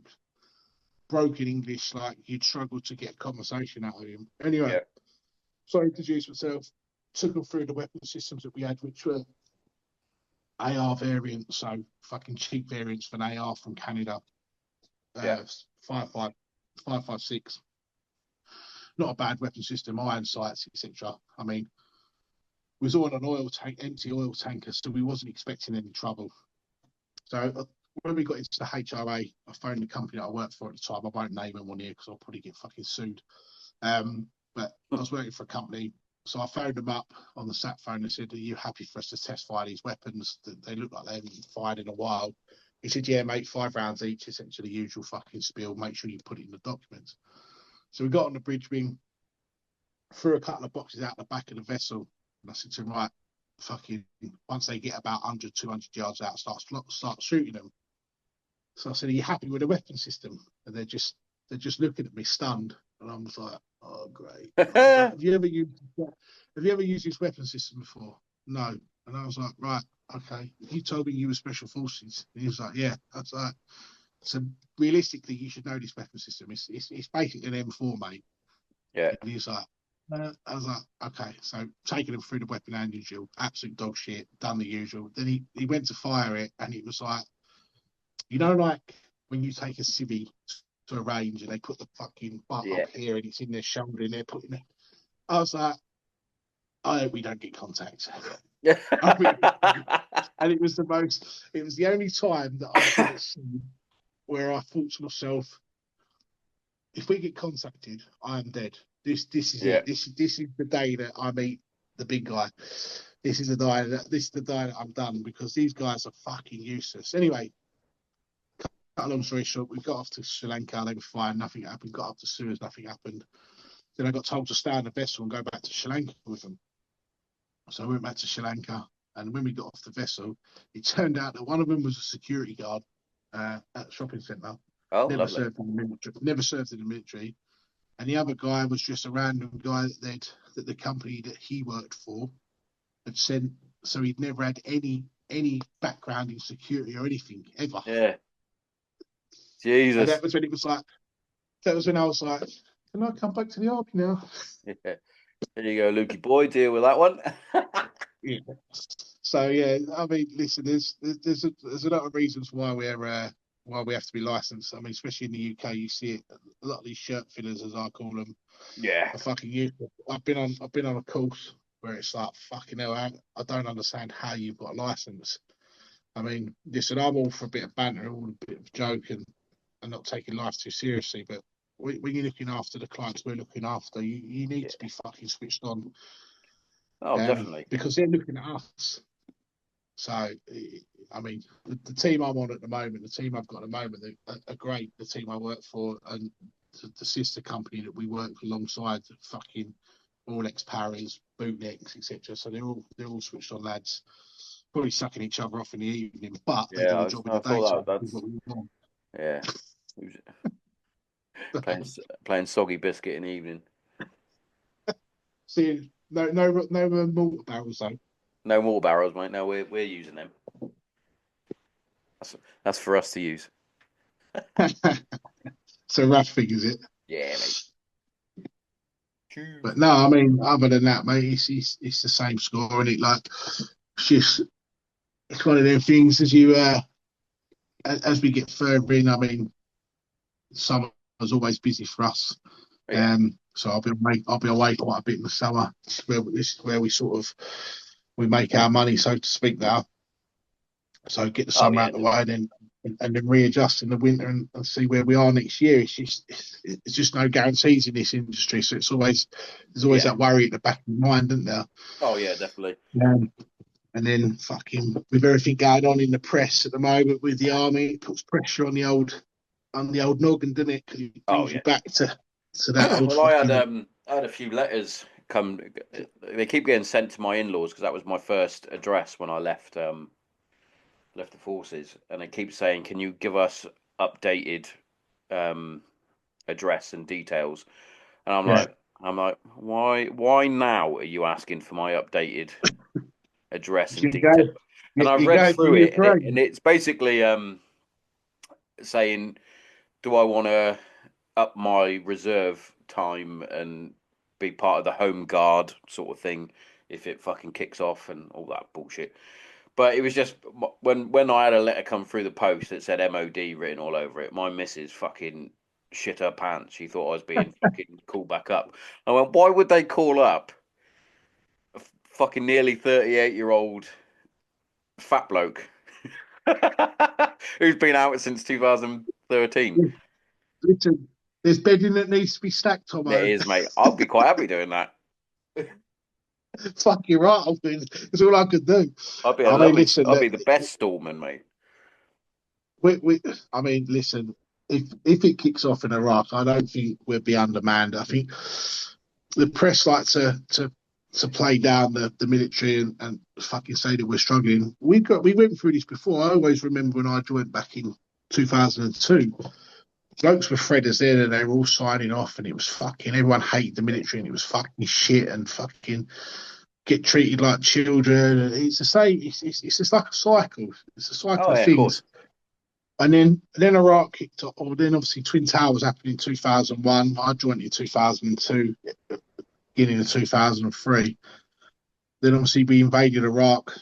[SPEAKER 2] broken English, like you'd struggle to get a conversation out of him. Anyway,
[SPEAKER 1] Yeah,
[SPEAKER 2] so I introduced myself, took them through the weapon systems that we had, which were AR variants, so fucking cheap variants for an AR from Canada,
[SPEAKER 1] yeah,
[SPEAKER 2] 5.5, 5.56. Not a bad weapon system, iron sights, etc. I mean, we was all on an oil tank, empty oil tanker, so we wasn't expecting any trouble. So when we got into the HRA, I phoned the company that I worked for at the time. I won't name them on here because I'll probably get fucking sued. But I was working for a company, so I phoned them up on the sat phone and said, "Are you happy for us to test fire these weapons? They look like they haven't been fired in a while." He said, "Yeah, mate, 5 rounds each, essentially the usual fucking spiel. Make sure you put it in the documents." So we got on the bridge wing, threw a couple of boxes out the back of the vessel, and I said to him, "Right, fucking once they get about 100, 200 yards out, start shooting them." So I said, "Are you happy with the weapon system?" And they're just looking at me stunned, and I was like, "Oh, great." I was like,
[SPEAKER 1] yeah.
[SPEAKER 2] Have you ever used this weapon system before?" "No." And I was like, "Right, okay. You told me you were special forces." And he was like, "Yeah." I was like, "So realistically, you should know this weapon system. It's basically an M4, mate."
[SPEAKER 1] Yeah.
[SPEAKER 2] And he was like, I was like, "Okay." So taking him through the weapon and usual, absolute dog shit, done the usual. Then he went to fire it, and it was like, like when you take a civvy to a range and they put the fucking butt
[SPEAKER 1] Yeah.
[SPEAKER 2] up here and it's in their shoulder and they're putting it. I was like, I hope we don't get contact. I mean, and it was the only time that I've been at sea where I thought to myself, if we get contacted, I am dead. This is
[SPEAKER 1] Yeah.
[SPEAKER 2] it. This is the day that I meet the big guy. This is the day that I'm done because these guys are fucking useless. Anyway, cut a long story short, we got off to Sri Lanka, they were fine, nothing happened. Got up to Suez, nothing happened. Then I got told to stay on the vessel and go back to Sri Lanka with them. So I went back to Sri Lanka, and when we got off the vessel, it turned out that one of them was a security guard at the shopping centre.
[SPEAKER 1] Oh,
[SPEAKER 2] Never
[SPEAKER 1] lovely.
[SPEAKER 2] served in the military. Never served in the military. And the other guy was just a random guy that the company that he worked for had sent. So he'd never had any background in security or anything ever.
[SPEAKER 1] Yeah.
[SPEAKER 2] And
[SPEAKER 1] Jesus.
[SPEAKER 2] that was when I was like, can I come back to the army now?
[SPEAKER 1] Yeah. There you go, Lukey boy. Deal with that one.
[SPEAKER 2] Yeah. So yeah, I mean, listen, there's a lot of reasons why we have to be licensed. I mean, especially in the UK, you see it. A lot of these shirt fillers, as I call them,
[SPEAKER 1] Yeah.
[SPEAKER 2] are fucking useless. I've been on a course where it's like fucking hell. I don't understand how you've got a license. I mean, listen, I'm all for a bit of banter, all a bit of joke, and not taking life too seriously. But when you're looking after the clients we're looking after, you need to
[SPEAKER 1] Yeah.
[SPEAKER 2] be fucking switched on,
[SPEAKER 1] Oh, definitely.
[SPEAKER 2] because they're looking at us. So, I mean, the team I'm on at the moment, the team I've got at the moment, are great. The team I work for and the sister company that we work alongside, fucking all ex-paras, bootlegs, etc. So they're all switched on lads, probably sucking each other off in the evening, but they
[SPEAKER 1] Yeah,
[SPEAKER 2] do a job in
[SPEAKER 1] I
[SPEAKER 2] the
[SPEAKER 1] thought
[SPEAKER 2] daytime.
[SPEAKER 1] that
[SPEAKER 2] Is what
[SPEAKER 1] that's
[SPEAKER 2] we want.
[SPEAKER 1] yeah. Who's playing soggy biscuit in the evening.
[SPEAKER 2] See, no mortar barrels though.
[SPEAKER 1] No more barrels, mate. No, we're using them. That's that's for us to use.
[SPEAKER 2] So rough figures it.
[SPEAKER 1] Yeah, mate. Choose.
[SPEAKER 2] But no, I mean, other than that, mate, it's the same score, and it like it's just it's one of them things as we get further in. I mean, summer's always busy for us.
[SPEAKER 1] Yeah.
[SPEAKER 2] So I'll be away quite a bit in the summer. This is where we sort of we make our money, so to speak. Now, so get the
[SPEAKER 1] Oh
[SPEAKER 2] summer
[SPEAKER 1] yeah.
[SPEAKER 2] out of the way, then readjust in the winter and see where we are next year. It's just no guarantees in this industry, so there's always
[SPEAKER 1] Yeah.
[SPEAKER 2] that worry at the back of your mind, isn't there?
[SPEAKER 1] Oh yeah, definitely.
[SPEAKER 2] Um, and then fucking with everything going on in the press at the moment with the army, it puts pressure on the old noggin, doesn't it? Because it
[SPEAKER 1] Oh
[SPEAKER 2] brings
[SPEAKER 1] yeah.
[SPEAKER 2] you back to that old
[SPEAKER 1] Well,
[SPEAKER 2] fucking.
[SPEAKER 1] I had a few letters come. They keep getting sent to my in-laws because that was my first address when I left the forces, and they keep saying, "Can you give us updated um, address and details?" And
[SPEAKER 2] Yeah.
[SPEAKER 1] I'm like, why now are you asking for my updated address in
[SPEAKER 2] You
[SPEAKER 1] detail.
[SPEAKER 2] go,
[SPEAKER 1] And I've
[SPEAKER 2] you
[SPEAKER 1] read
[SPEAKER 2] go to
[SPEAKER 1] through it, and
[SPEAKER 2] Ukraine.
[SPEAKER 1] it's basically saying, do I want to up my reserve time and be part of the home guard sort of thing if it fucking kicks off and all that bullshit. But it was just when I had a letter come through the post that said MOD written all over it, my missus fucking shit her pants. She thought I was being fucking called back up. I went, why would they call up a fucking nearly 38-year-old fat bloke who's been out since 2013?
[SPEAKER 2] Listen, there's bedding that needs to be stacked,
[SPEAKER 1] It
[SPEAKER 2] Tommo.
[SPEAKER 1] is, mate. I'd be quite happy doing that.
[SPEAKER 2] Fuck you right. It's all I could do.
[SPEAKER 1] I'd be a
[SPEAKER 2] I mean,
[SPEAKER 1] lovely.
[SPEAKER 2] listen,
[SPEAKER 1] I'd be the best storeman, mate.
[SPEAKER 2] we I mean, listen. If it kicks off in Iraq, I don't think we'll be undermanned. I think the press like to play down the military and fucking say that we're struggling. We went through this before. I always remember when I joined back in 2002. Blokes were Fredders then and they were all signing off and it was fucking everyone hated the military and it was fucking shit and fucking get treated like children and it's the same it's just like a cycle. It's a cycle
[SPEAKER 1] Oh
[SPEAKER 2] of
[SPEAKER 1] yeah, of course.
[SPEAKER 2] things. And then Iraq kicked off, or then obviously Twin Towers happened in 2001. I joined in 2002, beginning of 2003. Then obviously we invaded Iraq.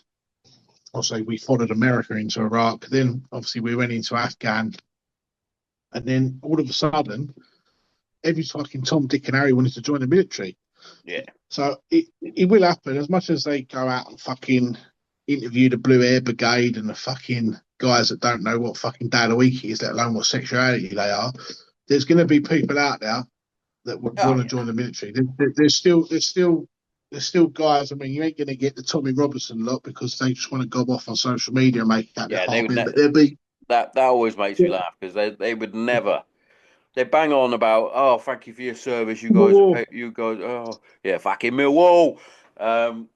[SPEAKER 2] Also, we followed America into Iraq. Then obviously we went into Afghan. And then all of a sudden, every fucking Tom, Dick, and Harry wanted to join the military.
[SPEAKER 1] Yeah.
[SPEAKER 2] So it will happen as much as they go out and fucking interview the Blue Air Brigade and the fucking guys that don't know what fucking day of the week it is, let alone what sexuality they are. There's going to be people out there that would
[SPEAKER 1] Oh
[SPEAKER 2] want to
[SPEAKER 1] yeah.
[SPEAKER 2] join the military. There's still guys. I mean, you ain't going to get the Tommy Robertson lot because they just want to gob off on social media and make out their
[SPEAKER 1] Yeah, they
[SPEAKER 2] heart
[SPEAKER 1] would.
[SPEAKER 2] in. But there'll be
[SPEAKER 1] That always makes me laugh because they would never. They bang on about, oh, thank you for your service. You guys,
[SPEAKER 2] more.
[SPEAKER 1] you guys. Oh, yeah, fucking Millwall. Um,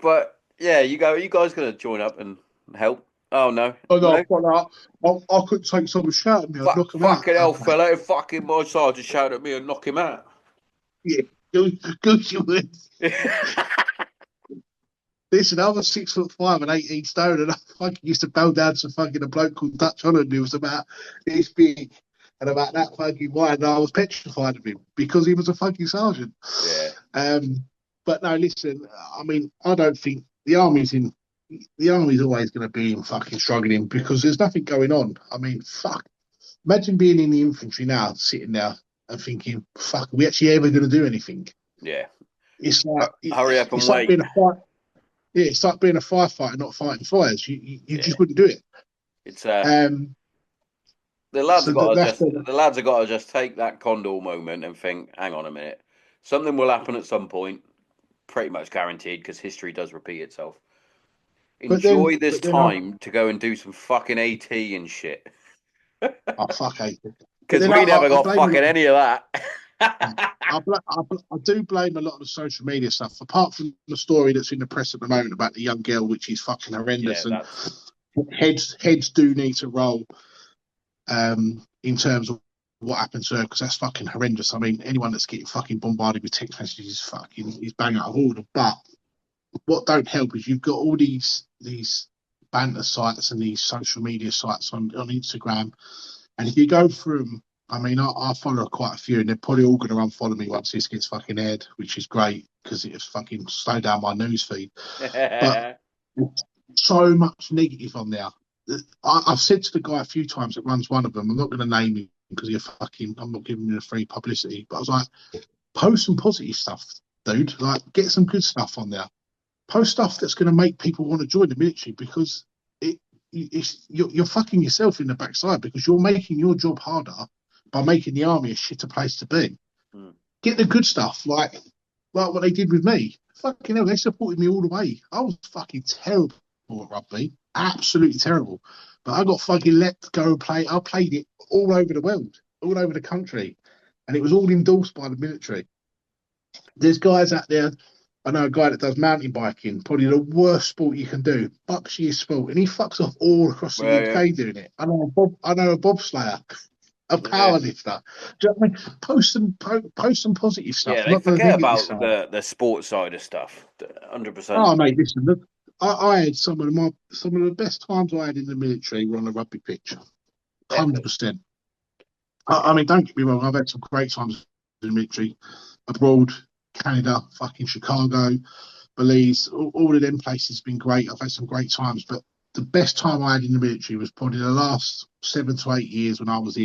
[SPEAKER 1] but yeah, you guys gonna join up and help? Oh no,
[SPEAKER 2] Oh
[SPEAKER 1] no.
[SPEAKER 2] no, I couldn't take someone shouting at me. I'd knock them out.
[SPEAKER 1] Fucking hell,
[SPEAKER 2] Okay,
[SPEAKER 1] fella! If fucking my sergeant shout at me and knock him out.
[SPEAKER 2] yeah, go you would. Listen, I was 6'5" and 18 stone, and I fucking used to bow down to fucking a bloke called Dutch Holland who was about this big and about that fucking wide, and I was petrified of him because he was a fucking sergeant.
[SPEAKER 1] Yeah,
[SPEAKER 2] But no, listen, I mean, I don't think the army's always going to be in fucking struggling because there's nothing going on. I mean, fuck. Imagine being in the infantry now, sitting there and thinking, fuck, are we actually ever going to do anything?
[SPEAKER 1] yeah.
[SPEAKER 2] It's like
[SPEAKER 1] Hurry up and
[SPEAKER 2] it's like
[SPEAKER 1] wait.
[SPEAKER 2] being a fight. Yeah, it's like being a firefighter, not fighting fires. You
[SPEAKER 1] Yeah,
[SPEAKER 2] just wouldn't do it.
[SPEAKER 1] it's
[SPEAKER 2] Um,
[SPEAKER 1] the lads
[SPEAKER 2] so
[SPEAKER 1] have got to
[SPEAKER 2] that's
[SPEAKER 1] just the lads have got to just take that condor moment and think, hang on a minute, something will happen at some point, pretty much guaranteed because history does repeat itself.
[SPEAKER 2] but then
[SPEAKER 1] Enjoy this
[SPEAKER 2] but then I
[SPEAKER 1] time to go and do some fucking AT and shit
[SPEAKER 2] oh fuck it. But
[SPEAKER 1] because
[SPEAKER 2] then
[SPEAKER 1] we never
[SPEAKER 2] I
[SPEAKER 1] got
[SPEAKER 2] blame a
[SPEAKER 1] fucking
[SPEAKER 2] lot.
[SPEAKER 1] any of that.
[SPEAKER 2] I do blame a lot of the social media stuff, apart from the story that's in the press at the moment about the young girl, which is fucking
[SPEAKER 1] Yeah,
[SPEAKER 2] horrendous. And
[SPEAKER 1] that's
[SPEAKER 2] heads do need to roll in terms of what happened to her because that's fucking horrendous. I mean, anyone that's getting fucking bombarded with text messages is bang out of order. But what don't help is you've got all these banter sites and these social media sites on Instagram, and if you go through them, I mean, I follow quite a few, and they're probably all going to unfollow me once this gets fucking aired, which is great because it's fucking slowed down my news feed. But so much negative on there. I've said to the guy a few times that runs one of them, I'm not going to name him because I'm not giving him the free publicity, but I was like, post some positive stuff, dude. Like, get some good stuff on there. Post stuff that's going to make people want to join the military because you're fucking yourself in the backside because you're making your job harder by making the army a shitter place to be.
[SPEAKER 1] Hmm.
[SPEAKER 2] Get the good stuff, like what they did with me. Fucking hell, they supported me all the way. I was fucking terrible at rugby, absolutely terrible. But I got fucking let go and play. I played it all over the world, all over the country, and it was all endorsed by the military. There's guys out there. I know a guy that does mountain biking, probably the worst sport you can do, bucksiest sport, and he fucks off all across the
[SPEAKER 1] well, yeah.
[SPEAKER 2] UK doing it. I know a bobslayer. a
[SPEAKER 1] Yeah.
[SPEAKER 2] power lifter. Do you know what I mean? Post some positive
[SPEAKER 1] Yeah,
[SPEAKER 2] stuff,
[SPEAKER 1] they
[SPEAKER 2] not the
[SPEAKER 1] forget
[SPEAKER 2] negative
[SPEAKER 1] about
[SPEAKER 2] stuff.
[SPEAKER 1] the sports side of stuff. 100%.
[SPEAKER 2] Oh mate, listen, look, I had some of the best times I had in the military were on a rugby pitch.
[SPEAKER 1] Yeah.
[SPEAKER 2] 100%.
[SPEAKER 1] Yeah.
[SPEAKER 2] I mean, don't get me wrong, I've had some great times in the military, abroad, Canada, fucking Chicago, Belize, all of them places have been great. I've had some great times, but the best time I had in the military was probably the last 7 to 8 years when I was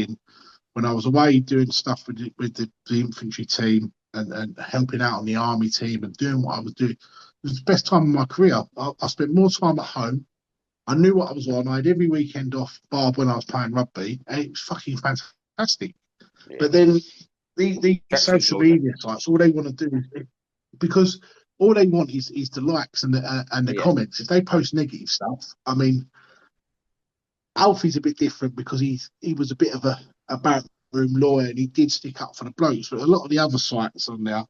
[SPEAKER 2] away doing stuff with the infantry team and helping out on the army team and doing what I was doing. It was the best time of my career. I spent more time at home. I knew what I was on. I had every weekend off, bar when I was playing rugby, and it was fucking fantastic.
[SPEAKER 1] Yeah,
[SPEAKER 2] But
[SPEAKER 1] mate.
[SPEAKER 2] then these
[SPEAKER 1] Stretches,
[SPEAKER 2] social
[SPEAKER 1] don't it?
[SPEAKER 2] media sites, all they want to do is because all they want is the likes and the
[SPEAKER 1] Yeah.
[SPEAKER 2] comments. If they post negative stuff, I mean, Alfie's a bit different because he was a bit of a backroom lawyer and he did stick up for the blokes. But a lot of the other sites on there,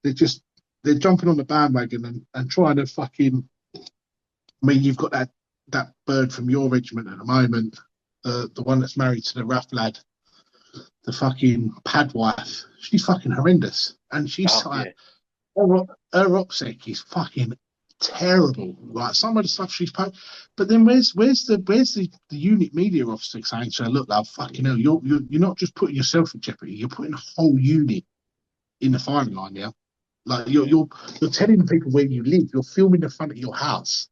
[SPEAKER 2] they're just they're jumping on the bandwagon and trying to fucking. I mean, you've got that bird from your regiment at the moment, the one that's married to the rough lad, the fucking pad wife. She's fucking horrendous, and she's
[SPEAKER 1] Oh,
[SPEAKER 2] like
[SPEAKER 1] yeah.
[SPEAKER 2] her OPSEC is fucking terrible. Like some of the stuff she's posted, but then where's the unit media officer saying to her, "Look, love, fucking hell, you're not just putting yourself in jeopardy. You're putting a whole unit in the firing line now. Like
[SPEAKER 1] Yeah.
[SPEAKER 2] you're telling people where you live. You're filming the front of your house.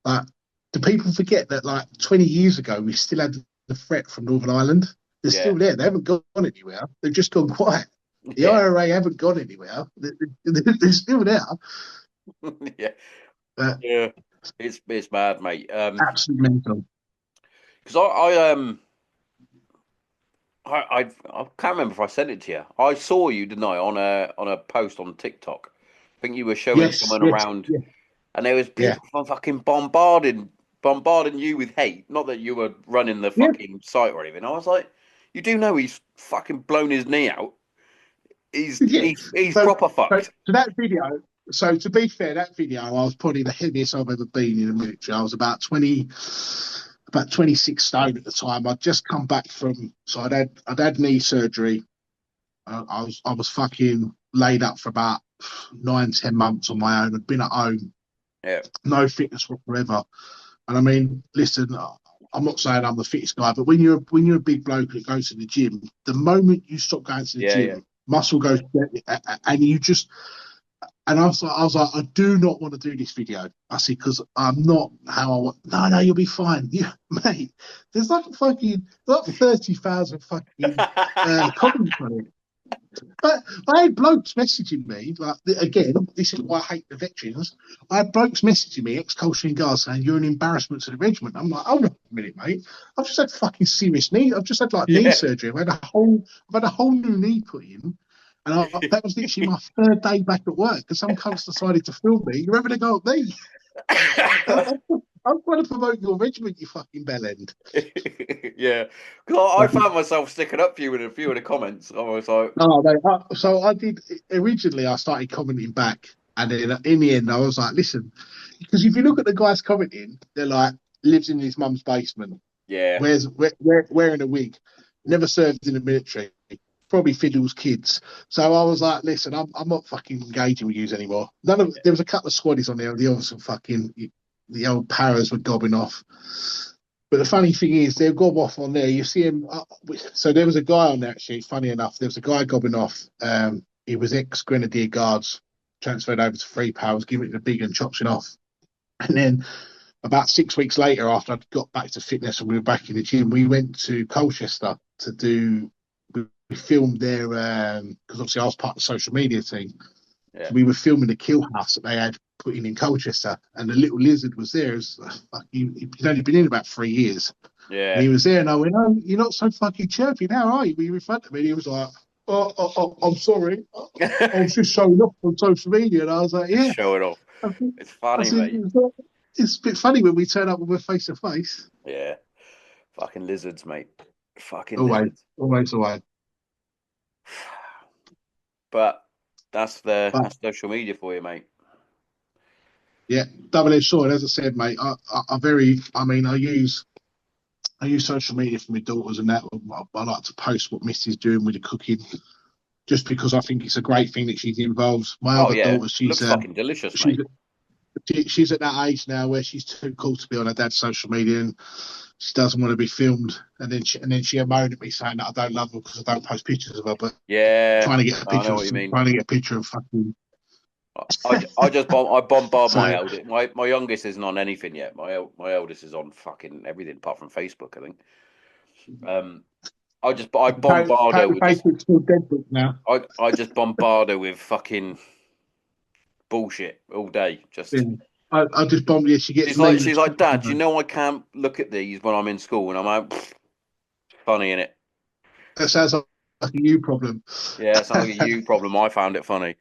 [SPEAKER 2] Like, do people forget that like 20 years ago we still had the threat from Northern Ireland? They're
[SPEAKER 1] Yeah.
[SPEAKER 2] still there. They haven't gone anywhere. They've just gone quiet. The
[SPEAKER 1] Yeah.
[SPEAKER 2] IRA haven't gone anywhere. They're still there.
[SPEAKER 1] Yeah.
[SPEAKER 2] Uh,
[SPEAKER 1] Yeah. It's bad, mate.
[SPEAKER 2] Absolutely mental.
[SPEAKER 1] Because I can't remember if I sent it to you. I saw you, didn't I, on a post on TikTok. I think you were showing
[SPEAKER 2] Yes,
[SPEAKER 1] someone
[SPEAKER 2] yes,
[SPEAKER 1] around,
[SPEAKER 2] yeah,
[SPEAKER 1] and there was
[SPEAKER 2] yeah,
[SPEAKER 1] people fucking bombarding you with hate. Not that you were running the
[SPEAKER 2] yeah,
[SPEAKER 1] fucking site or anything. I was like, you do know he's fucking blown his knee out. He's
[SPEAKER 2] yeah.
[SPEAKER 1] he's
[SPEAKER 2] So,
[SPEAKER 1] proper
[SPEAKER 2] so,
[SPEAKER 1] fucked.
[SPEAKER 2] so that video. So to be fair, that video I was probably the heaviest I've ever been in the military. I was about 26 stone at the time. I'd just come back from, so I'd had knee surgery. I was fucking laid up for about 9, 10 months on my own. I'd been at home,
[SPEAKER 1] Yeah.
[SPEAKER 2] no fitness whatsoever. And I mean, listen, I'm not saying I'm the fittest guy, but when you're a big bloke that goes to the gym, the moment you stop going to the
[SPEAKER 1] Yeah. Yeah.
[SPEAKER 2] gym, muscle goes, and you just. And I was like, I do not want to do this video. I see, because I'm not how I want. No, no, you'll be fine. Yeah, mate. There's like 30,000 fucking comments on it. But I had blokes messaging me, like, again, this is why I hate the veterans. I had blokes messaging me, ex-Coldstream Guards, saying, "You're an embarrassment to the regiment." I'm like, hold on a minute, mate. I've just had fucking serious knee. I've just had like knee
[SPEAKER 1] Yeah.
[SPEAKER 2] surgery. I've had a whole new knee put in. And that was literally my third day back at work because some cunts decided to film me. You're having a go at me. I'm trying to promote your regiment, you fucking bellend.
[SPEAKER 1] Yeah. 'Cause I found myself sticking up for you in a few of the comments. I was like,
[SPEAKER 2] Oh, mate. So I did originally. I started commenting back, and then in the end, I was like, "Listen," because if you look at the guys commenting, they're like, "Lives in his mum's basement,
[SPEAKER 1] yeah,
[SPEAKER 2] wearing a wig, never served in the military, probably fiddles kids." So I was like, "Listen, I'm not fucking engaging with yous anymore." There was a couple of squaddies on there. The others were fucking the old paras were gobbing off. But the funny thing is, they'll gob off on there. You see him. So there was a guy on there, actually. Funny enough, there was a guy gobbing off. He was ex-Grenadier Guards, transferred over to Free Powers, giving it the big and chops it off. And then about 6 weeks later, after I'd got back to fitness and we were back in the gym, we went to Colchester to do. We filmed there because obviously I was part of the social media team.
[SPEAKER 1] yeah,
[SPEAKER 2] So we were filming the kill house that they had put in Colchester, and the little lizard was there. It was, he'd only been in about 3 years. And
[SPEAKER 1] yeah.
[SPEAKER 2] he was there, and I went, "Oh, you're not so fucking chirpy now, are you?" Were you in front of me? And he was like, "Oh, I'm sorry. I was just showing off on social media." And I was like,
[SPEAKER 1] Just
[SPEAKER 2] "Yeah."
[SPEAKER 1] show it off.
[SPEAKER 2] I
[SPEAKER 1] It's funny,
[SPEAKER 2] said,
[SPEAKER 1] mate.
[SPEAKER 2] "It's a bit funny when we turn up and we're face to face."
[SPEAKER 1] Yeah. Fucking lizards, mate. Fucking
[SPEAKER 2] Always,
[SPEAKER 1] lizards.
[SPEAKER 2] always, always.
[SPEAKER 1] But
[SPEAKER 2] But
[SPEAKER 1] that's social media for you, mate.
[SPEAKER 2] yeah, double-edged sword. As I said, mate, I mean, I use I use social media for my daughters and that. I like to post what Missy's doing with the cooking, just because I think it's a great thing that she's involved. My
[SPEAKER 1] Oh
[SPEAKER 2] other
[SPEAKER 1] yeah,
[SPEAKER 2] daughter,
[SPEAKER 1] looks fucking delicious,
[SPEAKER 2] she's
[SPEAKER 1] mate.
[SPEAKER 2] she's at that age now where she's too cool to be on her dad's social media, and she doesn't want to be filmed. And then she moaned at me saying that I don't love her because I don't post pictures of her, but
[SPEAKER 1] Yeah,
[SPEAKER 2] trying to get a
[SPEAKER 1] I
[SPEAKER 2] picture
[SPEAKER 1] know
[SPEAKER 2] of
[SPEAKER 1] what you mean.
[SPEAKER 2] trying to get a picture of fucking.
[SPEAKER 1] I bombard my
[SPEAKER 2] So
[SPEAKER 1] eldest. My youngest isn't on anything yet. My eldest is on fucking everything apart from Facebook, I think. Um, I bombard her
[SPEAKER 2] apparently
[SPEAKER 1] with just
[SPEAKER 2] Facebook's still dead book now.
[SPEAKER 1] I just bombard her with fucking bullshit all day.
[SPEAKER 2] Yeah.
[SPEAKER 1] Just
[SPEAKER 2] I just bombed. Yeah, she gets me.
[SPEAKER 1] she's like, Dad, you know I can't look at these when I'm in school, and I'm like, "Pfft, funny in it.
[SPEAKER 2] That sounds like a you problem.
[SPEAKER 1] Yeah, it sounds like a you problem. I found it funny.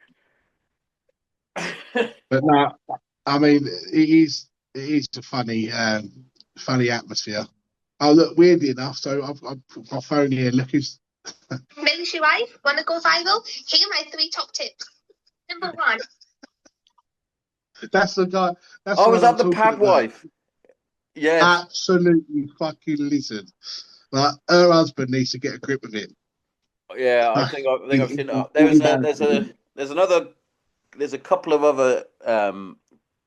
[SPEAKER 2] But no, I mean, it is a funny atmosphere. Oh, look, weirdly enough, so I've put my phone here. Look, who's
[SPEAKER 3] Military wife, want to go viral? Here are my 3 top tips. Number 1.
[SPEAKER 2] that's the guy. That's the
[SPEAKER 1] Oh, is
[SPEAKER 2] one I'm
[SPEAKER 1] that the
[SPEAKER 2] talking
[SPEAKER 1] pad
[SPEAKER 2] about.
[SPEAKER 1] wife? Yes.
[SPEAKER 2] Absolutely fucking lizard. Like her husband needs to get a grip of it.
[SPEAKER 1] Yeah, I think I've seen it. There's a couple of other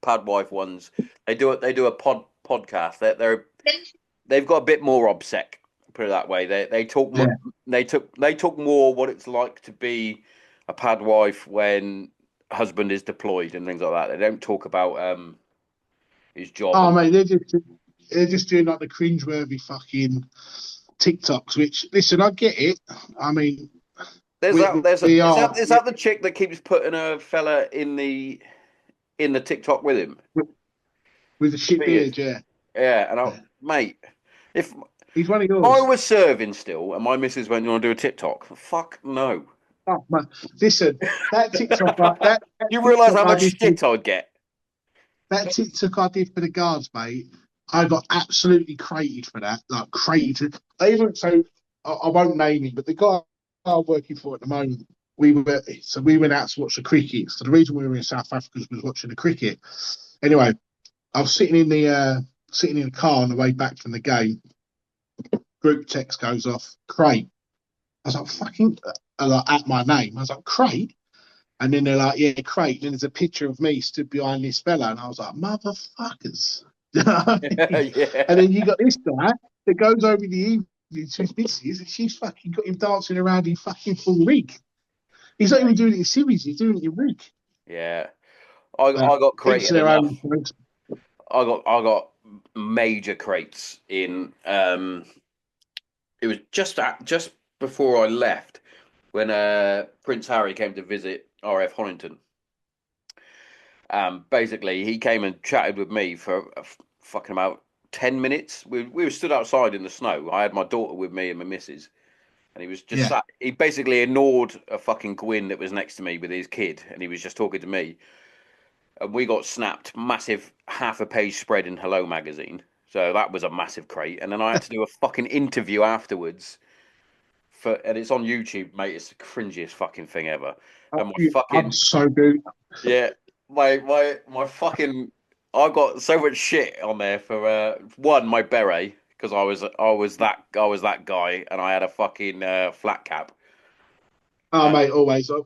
[SPEAKER 1] pad wife ones. They do a podcast. They've got a bit more obsec. Put it that way. They talk
[SPEAKER 2] Yeah.
[SPEAKER 1] they talk more what it's like to be a pad wife when husband is deployed and things like that. They don't talk about his job
[SPEAKER 2] Oh
[SPEAKER 1] and
[SPEAKER 2] mate, they're just doing like the cringeworthy fucking TikToks. Which listen, I get it. I mean, we are
[SPEAKER 1] is that the chick that keeps putting a fella in the TikTok with him?
[SPEAKER 2] with the shit
[SPEAKER 1] Beard.
[SPEAKER 2] beard. Yeah,
[SPEAKER 1] Yeah, and
[SPEAKER 2] yeah.
[SPEAKER 1] mate, if
[SPEAKER 2] He's one of
[SPEAKER 1] I
[SPEAKER 2] yours.
[SPEAKER 1] was serving still and my missus went, you want to do a TikTok? Fuck no.
[SPEAKER 2] Oh, man. Listen, that TikTok, that
[SPEAKER 1] You realise
[SPEAKER 2] TikTok
[SPEAKER 1] how
[SPEAKER 2] I
[SPEAKER 1] much
[SPEAKER 2] did,
[SPEAKER 1] shit I'd get?
[SPEAKER 2] that TikTok I did for the guards, mate. I got absolutely crated for that. Like crated. Even so, I won't name him, but the guy I'm working for at the moment, we went out to watch the cricket. So the reason we were in South Africa was watching the cricket. Anyway, I was sitting in the car on the way back from the game. Group text goes off. Crate. I was like, fucking, like at my name. I was like, Crate. And then they're like, yeah, Crate. And there's a picture of me stood behind this fella. And I was like, motherfuckers. You know what I mean? And
[SPEAKER 1] Yeah.
[SPEAKER 2] then you got this guy that goes over the evening to his missus and she's fucking got him dancing around in fucking full rig. He's not even doing it in series, he's doing it in rig.
[SPEAKER 1] Yeah.
[SPEAKER 2] But
[SPEAKER 1] I got
[SPEAKER 2] each to
[SPEAKER 1] created
[SPEAKER 2] their
[SPEAKER 1] enough.
[SPEAKER 2] own.
[SPEAKER 1] I got major crates in it was just before I left when Prince Harry came to visit RF Honington. Basically, he came and chatted with me for fucking about 10 minutes. We were stood outside in the snow. I had my daughter with me and my missus, and he was just
[SPEAKER 2] Yeah.
[SPEAKER 1] sat. He basically ignored a fucking Gwyn that was next to me with his kid, and he was just talking to me. And we got snapped massive half a page spread in Hello magazine. So that was a massive crate. And then I had to do a fucking interview afterwards and it's on YouTube, mate. It's the cringiest fucking thing ever. And my
[SPEAKER 2] I'm
[SPEAKER 1] fucking
[SPEAKER 2] so good.
[SPEAKER 1] yeah, my fucking I got so much shit on there for one my beret because I was that guy and I had a fucking flat cap.
[SPEAKER 2] Oh,
[SPEAKER 1] And
[SPEAKER 2] mate, always. I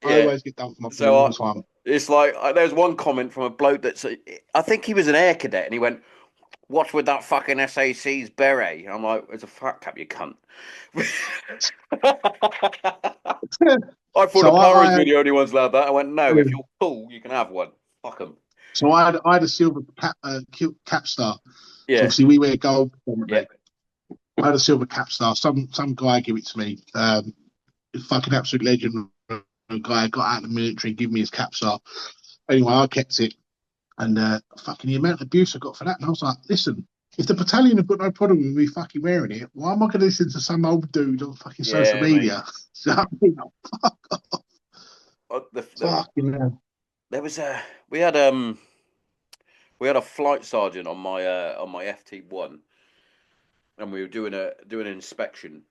[SPEAKER 1] yeah,
[SPEAKER 2] always get done for my food
[SPEAKER 1] so
[SPEAKER 2] all the time.
[SPEAKER 1] it's like there's one comment from a bloke that's I think he was an air cadet and he went, "What's with that fucking SAC's beret?" I'm like, "It's a flat cap, you cunt." I thought the
[SPEAKER 2] so
[SPEAKER 1] Power Rangers
[SPEAKER 2] I,
[SPEAKER 1] were the only ones allowed that. I went, no, if
[SPEAKER 2] I
[SPEAKER 1] you're cool, you can have one. Fuck them.
[SPEAKER 2] I had a silver cap star. So
[SPEAKER 1] Yeah,
[SPEAKER 2] obviously we wear gold
[SPEAKER 1] yeah.
[SPEAKER 2] predominantly. I had a silver cap star. Some guy gave it to me. Fucking absolute legend. A guy got out of the military, give me his cap star. Anyway, I kept it, and fucking the amount of abuse I got for that. And I was like, listen, if the battalion have got no problem with me fucking wearing it, why am I going to listen to some old dude on fucking social
[SPEAKER 1] Yeah, mate.
[SPEAKER 2] media? So I mean, fuck off, fucking hell.
[SPEAKER 1] There was a we had a flight sergeant on my FT1, and we were doing an inspection,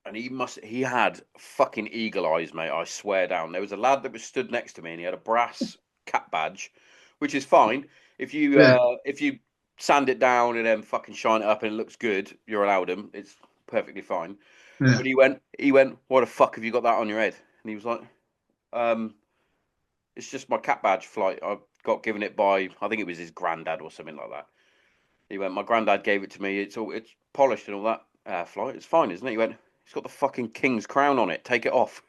[SPEAKER 1] and he had fucking eagle eyes, mate. I swear down. There was a lad that was stood next to me, and he had a brass cap badge, which is fine if you
[SPEAKER 2] Yeah,
[SPEAKER 1] if you sand it down and then fucking shine it up and it looks good, you're allowed them. It's perfectly fine.
[SPEAKER 2] Yeah.
[SPEAKER 1] But he went, "What the fuck have you got that on your head?" And he was like, um, "It's just my cap badge flight. I got given it by, I think it was his granddad or something like that." He went, "My granddad gave it to me. It's polished and all that. Flight. It's fine, isn't it?" He went, "It's got the fucking king's crown on it. Take it off."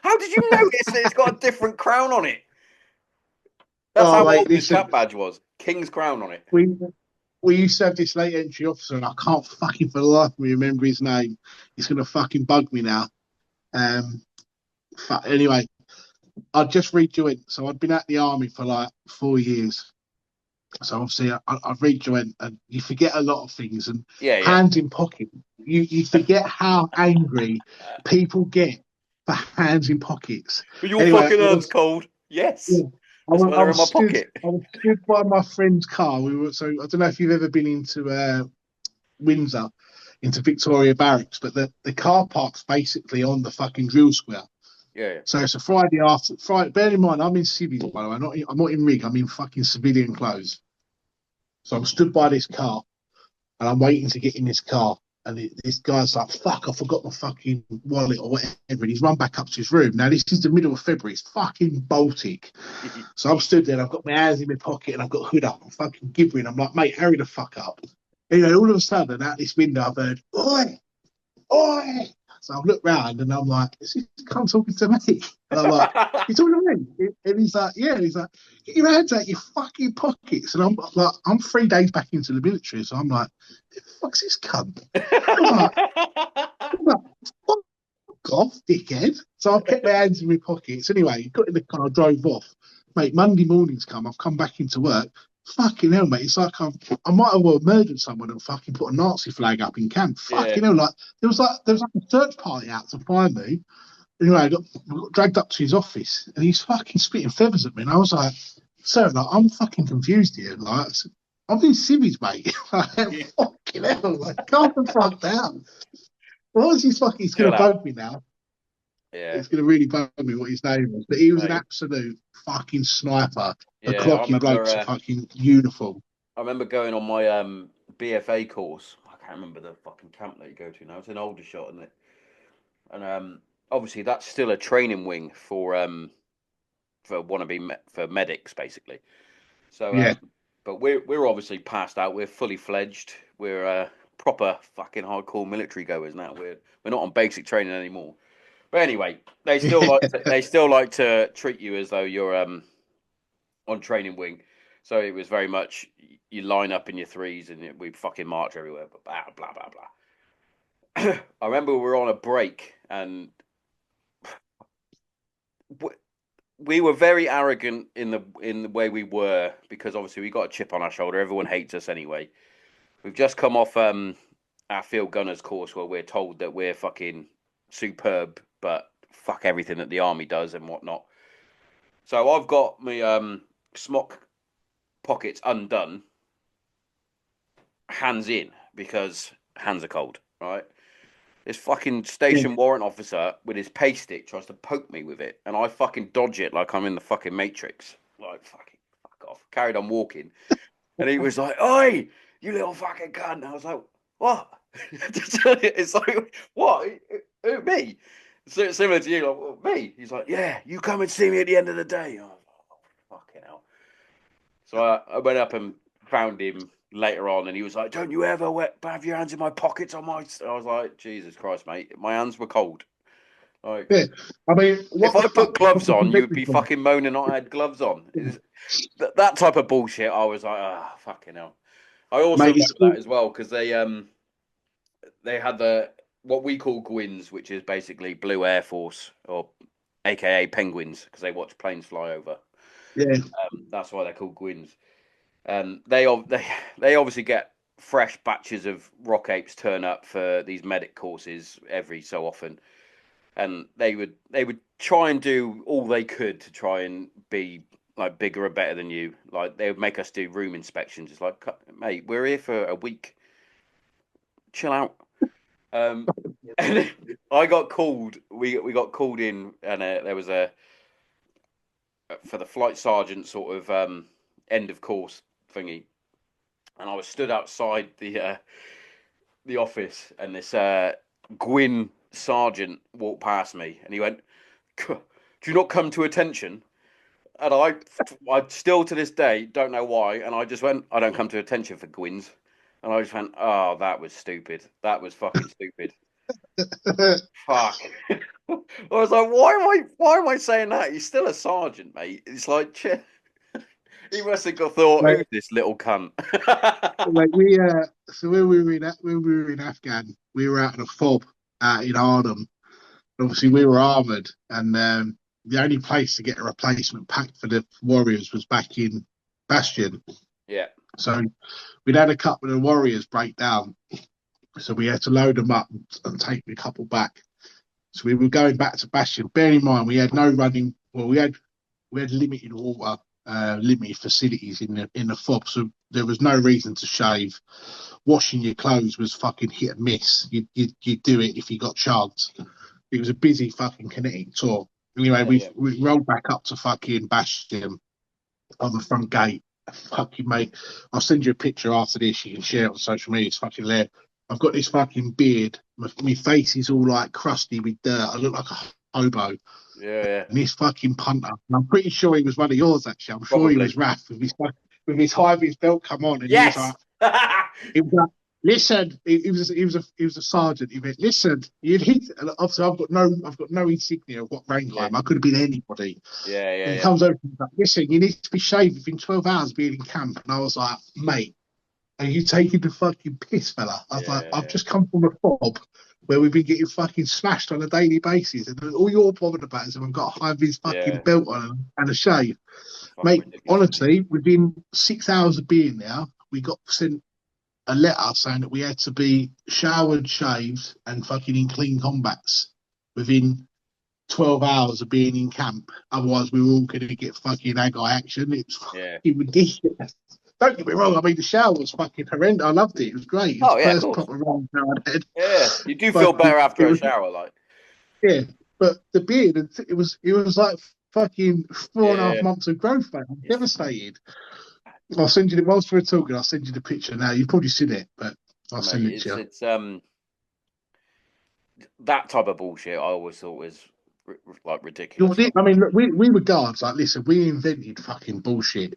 [SPEAKER 1] How did you notice that it's got a different crown on it? That's
[SPEAKER 2] Oh,
[SPEAKER 1] how
[SPEAKER 2] mate,
[SPEAKER 1] old this
[SPEAKER 2] listen,
[SPEAKER 1] cap badge was. King's crown on it.
[SPEAKER 2] we used to have this late entry officer, and I can't fucking for the life of me remember his name. He's gonna fucking bug me now. Um, anyway, I'd just rejoined, so I'd been at the army for like 4 years. So obviously, I've rejoined, and you forget a lot of things. And
[SPEAKER 1] Yeah, yeah.
[SPEAKER 2] hands in pocket, you forget how angry people get for hands in pockets.
[SPEAKER 1] But your
[SPEAKER 2] Anyway,
[SPEAKER 1] fucking hand's cold.
[SPEAKER 2] yeah,
[SPEAKER 1] Yes. That's why they're in my pocket.
[SPEAKER 2] I was stood by my friend's car. So I don't know if you've ever been into Windsor, into Victoria Barracks, but the car park's basically on the fucking drill square.
[SPEAKER 1] Yeah,
[SPEAKER 2] So it's a Friday after Friday. Bear in mind, I'm in civvies, by the way. I'm not in rig. I'm in fucking civilian clothes. So I'm stood by this car, and I'm waiting to get in this car. And this guy's like, "Fuck, I forgot my fucking wallet or whatever." And he's run back up to his room. Now this is the middle of February. It's fucking Baltic.
[SPEAKER 1] yeah.
[SPEAKER 2] So I'm stood there. And I've got my hands in my pocket, and I've got hood up. I'm fucking gibbering. I'm like, "Mate, hurry the fuck up." Anyway, all of a sudden, out this window, I've heard, "Oi, oi!" So I've looked round and I'm like, "Is this cunt talking to me?" And I'm like, "You talking to me?" And he's like, "Yeah." And he's like, "Get your hands out your fucking pockets." And I'm like, I'm 3 days back into the military, so I'm like, "Who the fuck's this cunt?" I'm like, "Fuck off, dickhead." So I kept my hands in my pockets. Anyway, got in the car, drove off. Mate, Monday morning's come, I've come back into work. Fucking hell, mate. It's like I might have well murdered someone and fucking put a Nazi flag up in camp.
[SPEAKER 1] Yeah.
[SPEAKER 2] Fucking hell, like there was like a search party out to find me. Anyway, I got dragged up to his office and he's fucking spitting feathers at me. And I was like, "Sir, like, I'm fucking confused here. Like, I'm in civvies, mate."
[SPEAKER 1] Yeah.
[SPEAKER 2] Fucking hell, like, calm the fuck down. What was his fucking? He's gonna
[SPEAKER 1] Chill out.
[SPEAKER 2] bug me now.
[SPEAKER 1] Yeah.
[SPEAKER 2] It's going to really bug me what his name was. But he was an
[SPEAKER 1] Mate.
[SPEAKER 2] absolute fucking sniper. A
[SPEAKER 1] Yeah.
[SPEAKER 2] clocky bloke's a fucking uniform.
[SPEAKER 1] I remember going on my BFA course. I can't remember the fucking camp that you go to now. It's an older shot, isn't it? And obviously that's still a training wing for for medics basically. So
[SPEAKER 2] Yeah.
[SPEAKER 1] but we're obviously passed out. We're fully fledged. We're proper fucking hardcore military goers now. We're not on basic training anymore. But anyway, they still like to treat you as though you're on training wing. So it was very much you line up in your threes and we fucking march everywhere. Blah blah blah blah. I remember we were on a break and we were very arrogant in the way we were because obviously we got a chip on our shoulder. Everyone hates us anyway. We've just come off our field gunners course where we're told that we're fucking superb, but fuck everything that the army does and whatnot. So I've got my smock pockets undone, hands in because hands are cold, right? This fucking
[SPEAKER 2] Yeah.
[SPEAKER 1] station warrant officer with his pay stick tries to poke me with it, and I fucking dodge it like I'm in the fucking Matrix. Like fucking fuck off. Carried on walking, and he was like, "Oi, you little fucking cunt!" And I was like, "What?" It's like, "What? Who, me?" So similar to you, like, well, me. He's like, "Yeah, you come and see me at the end of the day." I was like, "Oh, fucking hell." So I went up and found him later on, and he was like, "Don't you ever have your hands in my pockets on my?" I was like, "Jesus Christ, mate, my hands were cold." Like,
[SPEAKER 2] Yeah. I mean,
[SPEAKER 1] if
[SPEAKER 2] what the
[SPEAKER 1] I put
[SPEAKER 2] fuck
[SPEAKER 1] gloves
[SPEAKER 2] fucking
[SPEAKER 1] on, you'd
[SPEAKER 2] convicted
[SPEAKER 1] be
[SPEAKER 2] for?
[SPEAKER 1] fucking moaning I had gloves on. That type of bullshit. I was like, ah, fucking hell. I also
[SPEAKER 2] Mate,
[SPEAKER 1] remember that as well because they had what we call Gwins, which is basically Blue Air Force or AKA Penguins because they watch planes fly over.
[SPEAKER 2] yeah,
[SPEAKER 1] That's why they're called Gwins. They obviously get fresh batches of rock apes turn up for these medic courses every so often, and they would try and do all they could to try and be like bigger or better than you. Like they would make us do room inspections. It's like, mate, we're here for a week. Chill out. Um, and I got called. We got called in, and there was a for the flight sergeant sort of end of course thingy. and I was stood outside the office, and this Gwyn sergeant walked past me, and he went, "Do you not come to attention?" And I still to this day don't know why, and I just went, "I don't come to attention for Gwyns," and I just went, "Oh, that was stupid. That was fucking stupid. Fuck." I was like, why am I saying that? He's still a sergeant, mate. It's like, he must have thought,
[SPEAKER 2] Like,
[SPEAKER 1] who's this little cunt?
[SPEAKER 2] like so when we were in Afghan, we were out in a fob out in Arnhem. Obviously, we were armoured, and the only place to get a replacement pack for the Warriors was back in Bastion.
[SPEAKER 1] Yeah.
[SPEAKER 2] So we'd had a couple of the Warriors break down, so we had to load them up and take a couple back. So we were going back to Bastion. Bear in mind, we had no running. Well, we had limited water, limited facilities in the fob, so there was no reason to shave. Washing your clothes was fucking hit and miss. You'd do it if you got chance. It was a busy fucking kinetic tour. Anyway, we rolled back up to fucking Bastion on the front gate. Fucking mate, I'll send you a picture after this. You can share it on social media. It's fucking hilarious. I've got this fucking beard. My face is all like crusty with dirt. I look like a hobo.
[SPEAKER 1] Yeah.
[SPEAKER 2] And this fucking punter, and I'm pretty sure he was one of yours actually. I'm sure he was Raph with his high vis belt come on, and
[SPEAKER 1] yes.
[SPEAKER 2] he was like, listen, he was a sergeant. He went, listen, you need. Obviously, I've got no insignia of what rank I am. I could have been anybody.
[SPEAKER 1] Yeah.
[SPEAKER 2] And he comes over and he's like, listen, you need to be shaved within 12 hours being in camp. And I was like, mate, are you taking the fucking piss, fella? I was like, I've just come from a fob where we've been getting fucking smashed on a daily basis, and all you're bothered about is I've got a high vis fucking belt on and a shave. Mate, honestly, within 6 hours of being there, we got sent a letter saying that we had to be showered, shaved, and fucking in clean combats within 12 hours of being in camp. Otherwise, we were all going to get fucking ag-eye action. It's fucking ridiculous. Don't get me wrong. I mean, the shower was fucking horrendous. I loved it. It was great. It was the first proper run I had.
[SPEAKER 1] Yeah, you do feel better after a shower, like.
[SPEAKER 2] Yeah, but the beard, it was like fucking 4.5 months of growth, mate. I'm devastated. I'll send you the, whilst we're talking, I'll send you the picture now. You've probably seen it, but I'll send it to you.
[SPEAKER 1] It's that type of bullshit I always thought was like ridiculous.
[SPEAKER 2] I mean, look, we were guards. Like, listen, we invented fucking bullshit.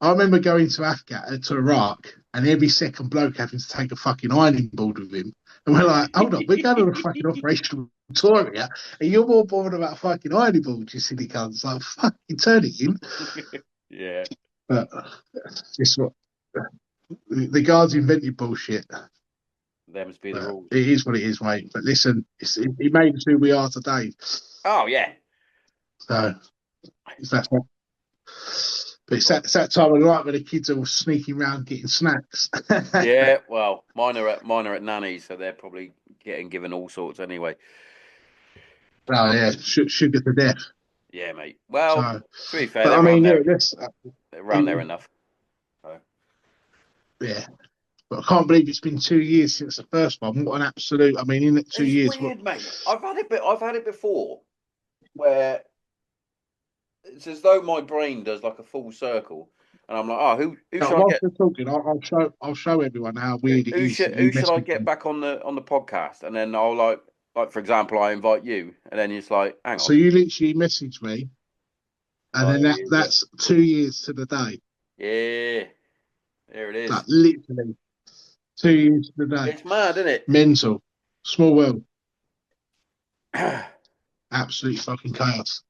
[SPEAKER 2] I remember going to to Iraq, and every second bloke having to take a fucking ironing board with him. And we're like, hold on, we're going on a fucking operational tour here, and you're more bothered about a fucking ironing board, you silly cunts. Like, fucking turn it in.
[SPEAKER 1] Yeah.
[SPEAKER 2] But it's what the guards invented bullshit.
[SPEAKER 1] There must be the rules.
[SPEAKER 2] It is what it is, mate. But listen, it made us who we are today.
[SPEAKER 1] Oh, yeah.
[SPEAKER 2] So, that's what. But it's that time of night where the kids are all sneaking around getting snacks.
[SPEAKER 1] Yeah, well, mine are at nannies, so they're probably getting given all sorts anyway.
[SPEAKER 2] Oh yeah, sugar to death.
[SPEAKER 1] Yeah, mate. Well, to be fair,
[SPEAKER 2] but I mean,
[SPEAKER 1] they're around there enough. So.
[SPEAKER 2] Yeah, but I can't believe it's been 2 years since the first one. What an absolute! I mean, in that 2 years,
[SPEAKER 1] weird, mate. I've had it before, where it's as though my brain does like a full circle, and I'm like, who should I get?
[SPEAKER 2] Talking, I'll show everyone how weird it is.
[SPEAKER 1] Who should I get back on the podcast? And then I'll like for example, I invite you, and then it's like, hang on.
[SPEAKER 2] So you literally message me, and then that's 2 years to the day.
[SPEAKER 1] Yeah, there it is.
[SPEAKER 2] Like, literally 2 years to the day.
[SPEAKER 1] It's mad, isn't it?
[SPEAKER 2] Mental, small world. Absolute fucking chaos.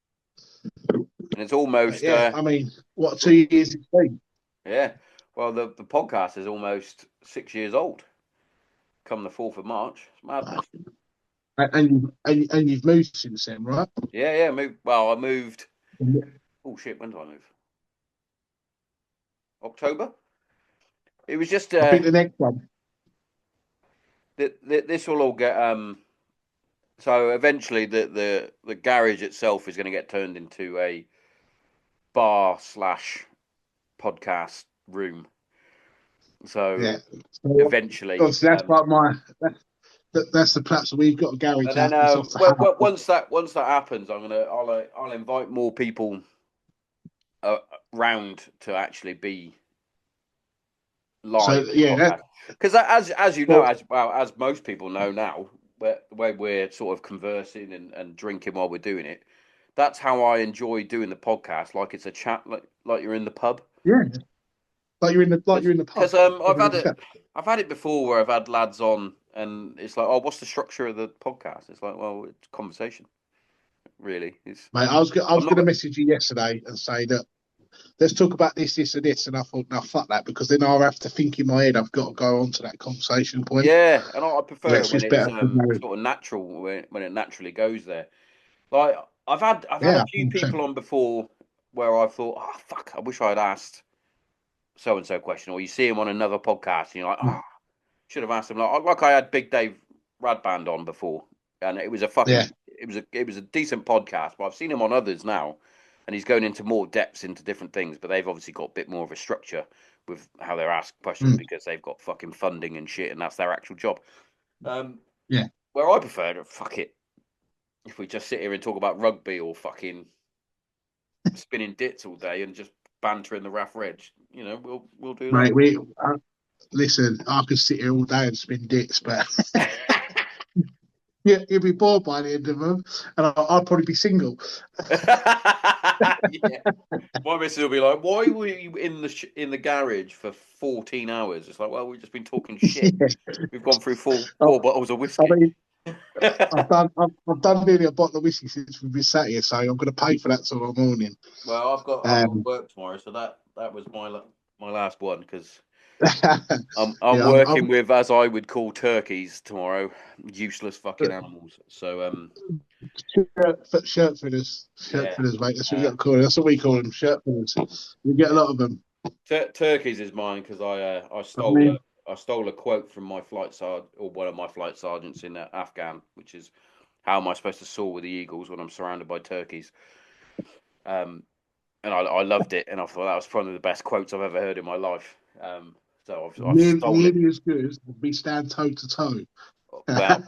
[SPEAKER 1] And it's almost.
[SPEAKER 2] I mean, what 2 years it's been?
[SPEAKER 1] Yeah. Well, the podcast is almost 6 years old. Come the 4th of March. It's madness.
[SPEAKER 2] And you've moved since then, right?
[SPEAKER 1] Yeah. I moved. Oh shit! When did I move? October. It was just.
[SPEAKER 2] I think the next one.
[SPEAKER 1] This will all get. So eventually, the garage itself is going to get turned into a bar/podcast room. So eventually,
[SPEAKER 2] so that's like that's the platform we've got a garage.
[SPEAKER 1] And then once that happens, I'll invite more people round to actually be live podcast. Because as you know, as most people know now, the way we're sort of conversing and drinking while we're doing it, that's how I enjoy doing the podcast. Like it's a chat, like you're in the pub.
[SPEAKER 2] Yeah, like you're in the pub.
[SPEAKER 1] Because I've had it before where I've had lads on, and it's like, oh, what's the structure of the podcast? It's like, well, it's conversation. Really,
[SPEAKER 2] mate. I was going to message you yesterday and say that let's talk about this, and this, and I thought, no, fuck that, because then I'll have to think in my head I've got to go on to that conversation point.
[SPEAKER 1] Yeah, and I prefer it when it's sort of natural, when it naturally goes there. Like I've had a few people on before where I thought, oh fuck, I wish I'd asked so and so question, or you see him on another podcast, and you're like, oh, should have asked him. Like I had Big Dave Radband on before, and it was a fucking, it was a decent podcast. But I've seen him on others now, and he's going into more depths into different things. But they've obviously got a bit more of a structure with how they're asked questions because they've got fucking funding and shit, and that's their actual job. Where I prefer to fuck it, if we just sit here and talk about rugby or fucking spinning dits all day and just banter in the Raff Reg, you know, we'll do that.
[SPEAKER 2] Mate, listen, I could sit here all day and spin dits, but yeah, you'd be bored by the end of them, and I'd probably be single.
[SPEAKER 1] Yeah, my missus will be like, "Why were you in the garage for 14 hours?" It's like, well, we've just been talking shit. We've gone through four bottles of whiskey.
[SPEAKER 2] I mean, I've done nearly a bottle of whiskey since we've been sat here, so I'm going to pay for that tomorrow morning.
[SPEAKER 1] Well, I've got work tomorrow, so that was my last one because I'm working with, as I would call, turkeys tomorrow, useless fucking animals. So
[SPEAKER 2] shirt fitters, mate. That's what you got to call them. That's what we call them, shirt fitters. You get a lot of them.
[SPEAKER 1] Turkeys is mine because I stole a quote from my flight sergeant, or one of my flight sergeants in Afghan, which is, how am I supposed to soar with the eagles when I'm surrounded by turkeys? And I loved it, and I thought that was probably the best quotes I've ever heard in my life. So I've stolen it.
[SPEAKER 2] Nearly as good as we stand toe to toe.
[SPEAKER 1] Well,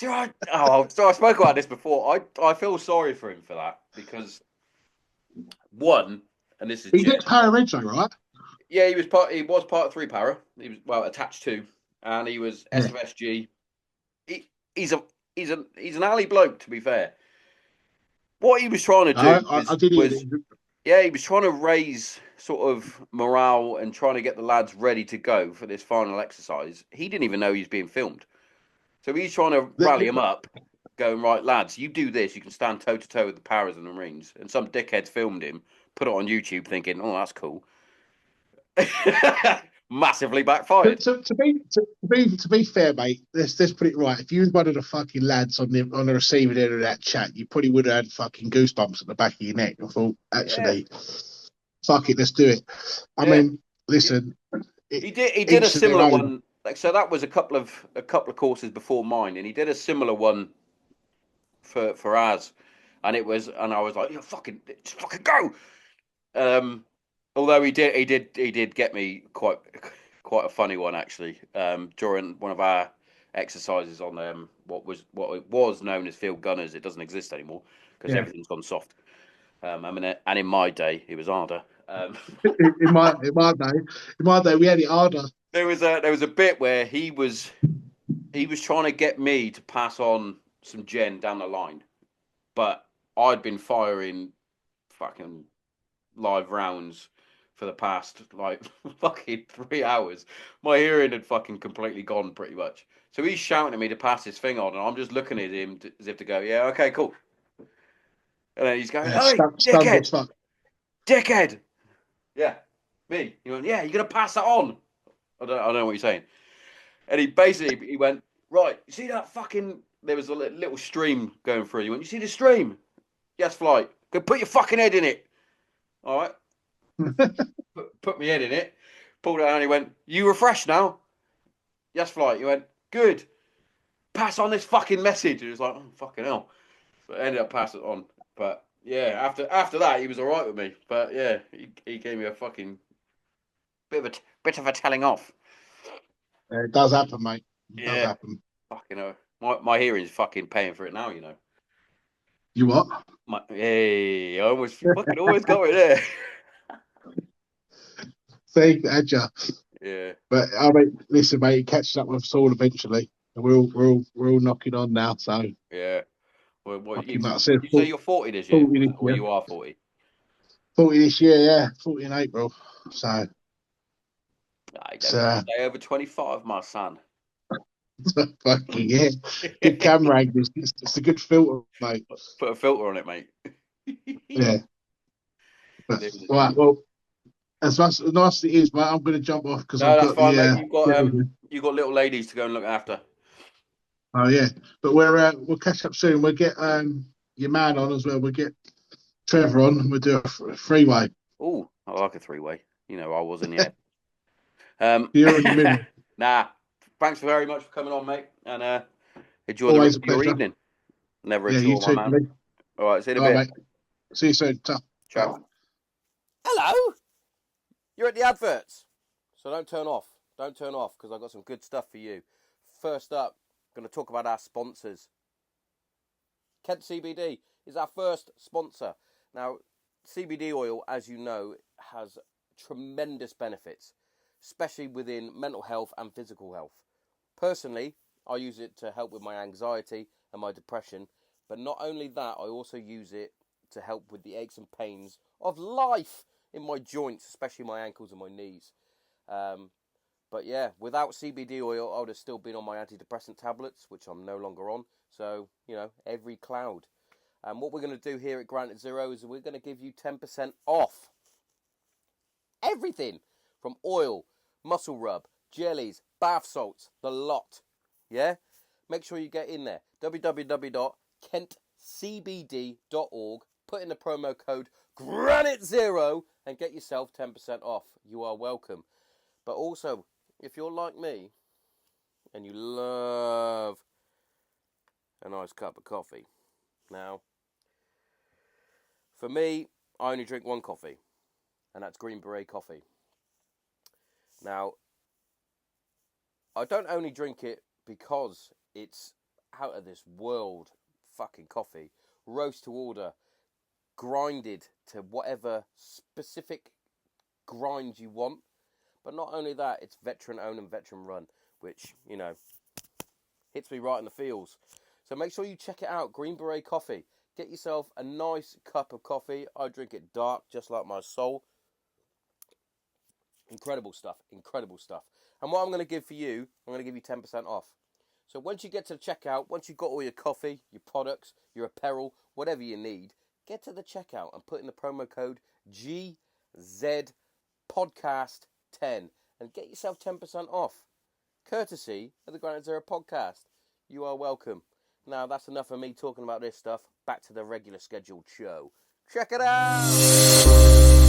[SPEAKER 1] I spoke about this before. I feel sorry for him for that because one, and this is
[SPEAKER 2] he gets para reg though, right?
[SPEAKER 1] Yeah, he was part of 3 para. He was attached to, and he was SFSG. He's an alley bloke, to be fair. What he was trying to do he was trying to raise sort of morale and trying to get the lads ready to go for this final exercise. He didn't even know he was being filmed. So he's trying to rally them up, going, right, lads, you do this, you can stand toe-to-toe with the Paras and the Marines. And some dickheads filmed him, put it on YouTube thinking, oh, that's cool. Massively backfired.
[SPEAKER 2] To be fair, mate, let's put it right. If you was one of the fucking lads on the receiving end of that chat, you probably would have had fucking goosebumps at the back of your neck. I thought, actually, fuck it, let's do it. I mean, listen,
[SPEAKER 1] he did a similar one. Like, so that was a couple of courses before mine, and he did a similar one for ours, and I was like, yeah, just fucking go. Although he did get me quite a funny one actually during one of our exercises on what was known as field gunners. It doesn't exist anymore because everything's gone soft. I mean, and in my day it was harder.
[SPEAKER 2] in my day we had it harder.
[SPEAKER 1] There was a bit where he was trying to get me to pass on some gen down the line, but I'd been firing fucking live rounds for the past like fucking 3 hours. My hearing had fucking completely gone pretty much. So he's shouting at me to pass his thing on, and I'm just looking at him as if to go, yeah, okay, cool. And then he's going, hey, dickhead. Yeah, me. He went, yeah, you're gonna pass that on. I don't know what you're saying. And he went, right, you see that fucking, there was a little stream going through. He went, you see the stream? Yes, flight. Go put your fucking head in it. All right. put my head in it. Pulled it out and he went, you refreshed now? Yes, flight. He went, good. Pass on this fucking message. He was like, oh, fucking hell. So I ended up passing it on. But yeah, after that, he was all right with me. But yeah, he gave me a fucking bit of a telling off.
[SPEAKER 2] It does happen, mate. It does happen.
[SPEAKER 1] Fucking hell. My hearing's fucking paying for it now, you know.
[SPEAKER 2] You what?
[SPEAKER 1] I almost got it there.
[SPEAKER 2] See, Edger.
[SPEAKER 1] Yeah.
[SPEAKER 2] But I mean, listen, mate, it catches up with us all eventually. And we're all knocking on now. So
[SPEAKER 1] Yeah. Well, what
[SPEAKER 2] fucking
[SPEAKER 1] you
[SPEAKER 2] like I said,
[SPEAKER 1] you say you're 40 this year,
[SPEAKER 2] 40 this
[SPEAKER 1] or
[SPEAKER 2] year.
[SPEAKER 1] you are 40?
[SPEAKER 2] 40 this year, yeah. 40 in April. So
[SPEAKER 1] I
[SPEAKER 2] it's
[SPEAKER 1] don't stay over 25, my son.
[SPEAKER 2] fucking yeah. Good camera angle. It's a good filter, mate.
[SPEAKER 1] Put a filter on it, mate.
[SPEAKER 2] Yeah. But
[SPEAKER 1] Living the
[SPEAKER 2] right,
[SPEAKER 1] dream.
[SPEAKER 2] well, as nice as it is, mate, I'm gonna jump off because
[SPEAKER 1] No,
[SPEAKER 2] I've
[SPEAKER 1] that's
[SPEAKER 2] got
[SPEAKER 1] fine,
[SPEAKER 2] the
[SPEAKER 1] mate.
[SPEAKER 2] children.
[SPEAKER 1] You've got little ladies to go and look after.
[SPEAKER 2] Oh yeah. But we'll catch up soon. We'll get your man on as well. We'll get Trevor on and we'll do a freeway.
[SPEAKER 1] Oh, I like a three-way. You know, I was in the end.
[SPEAKER 2] You're in the middle.
[SPEAKER 1] Nah. Thanks very much for coming on, mate, and enjoy the rest
[SPEAKER 2] Always a
[SPEAKER 1] of your
[SPEAKER 2] pleasure.
[SPEAKER 1] evening. Never a
[SPEAKER 2] Yeah, you
[SPEAKER 1] chore, my
[SPEAKER 2] too,
[SPEAKER 1] man.
[SPEAKER 2] buddy.
[SPEAKER 1] All right, see you in a
[SPEAKER 2] All
[SPEAKER 1] bit.
[SPEAKER 2] right, mate. See you soon. Ta.
[SPEAKER 1] Ciao. Hello. You're at the adverts, so don't turn off. Don't turn off because I've got some good stuff for you. First up, I'm going to talk about our sponsors. Kent CBD is our first sponsor. Now, CBD oil, as you know, has tremendous benefits, especially within mental health and physical health. Personally, I use it to help with my anxiety and my depression, but not only that, I also use it to help with the aches and pains of life in my joints, especially my ankles and my knees. But yeah, without CBD oil, I would have still been on my antidepressant tablets, which I'm no longer on. So, you know, every cloud. And what we're going to do here at Granite Zero is we're going to give you 10% off everything from oil, muscle rub, jellies, bath salts, the lot. Yeah? Make sure you get in there. www.kentcbd.org. Put in the promo code GRANITE0 and get yourself 10% off. You are welcome. But also, if you're like me and you love a nice cup of coffee. Now, for me, I only drink one coffee, and that's Green Beret coffee. Now, I don't only drink it because it's out of this world fucking coffee, roast to order, grinded to whatever specific grind you want. But not only that, it's veteran owned and veteran run, which, you know, hits me right in the feels. So make sure you check it out, Green Beret Coffee. Get yourself a nice cup of coffee. I drink it dark, just like my soul. Incredible stuff, incredible stuff. And what I'm going to give for you, I'm going to give you 10% off. So once you get to the checkout, once you've got all your coffee, your products, your apparel, whatever you need, get to the checkout and put in the promo code GZPodcast10 and get yourself 10% off. Courtesy of the Granite Zero podcast. You are welcome. Now, that's enough of me talking about this stuff. Back to the regular scheduled show. Check it out!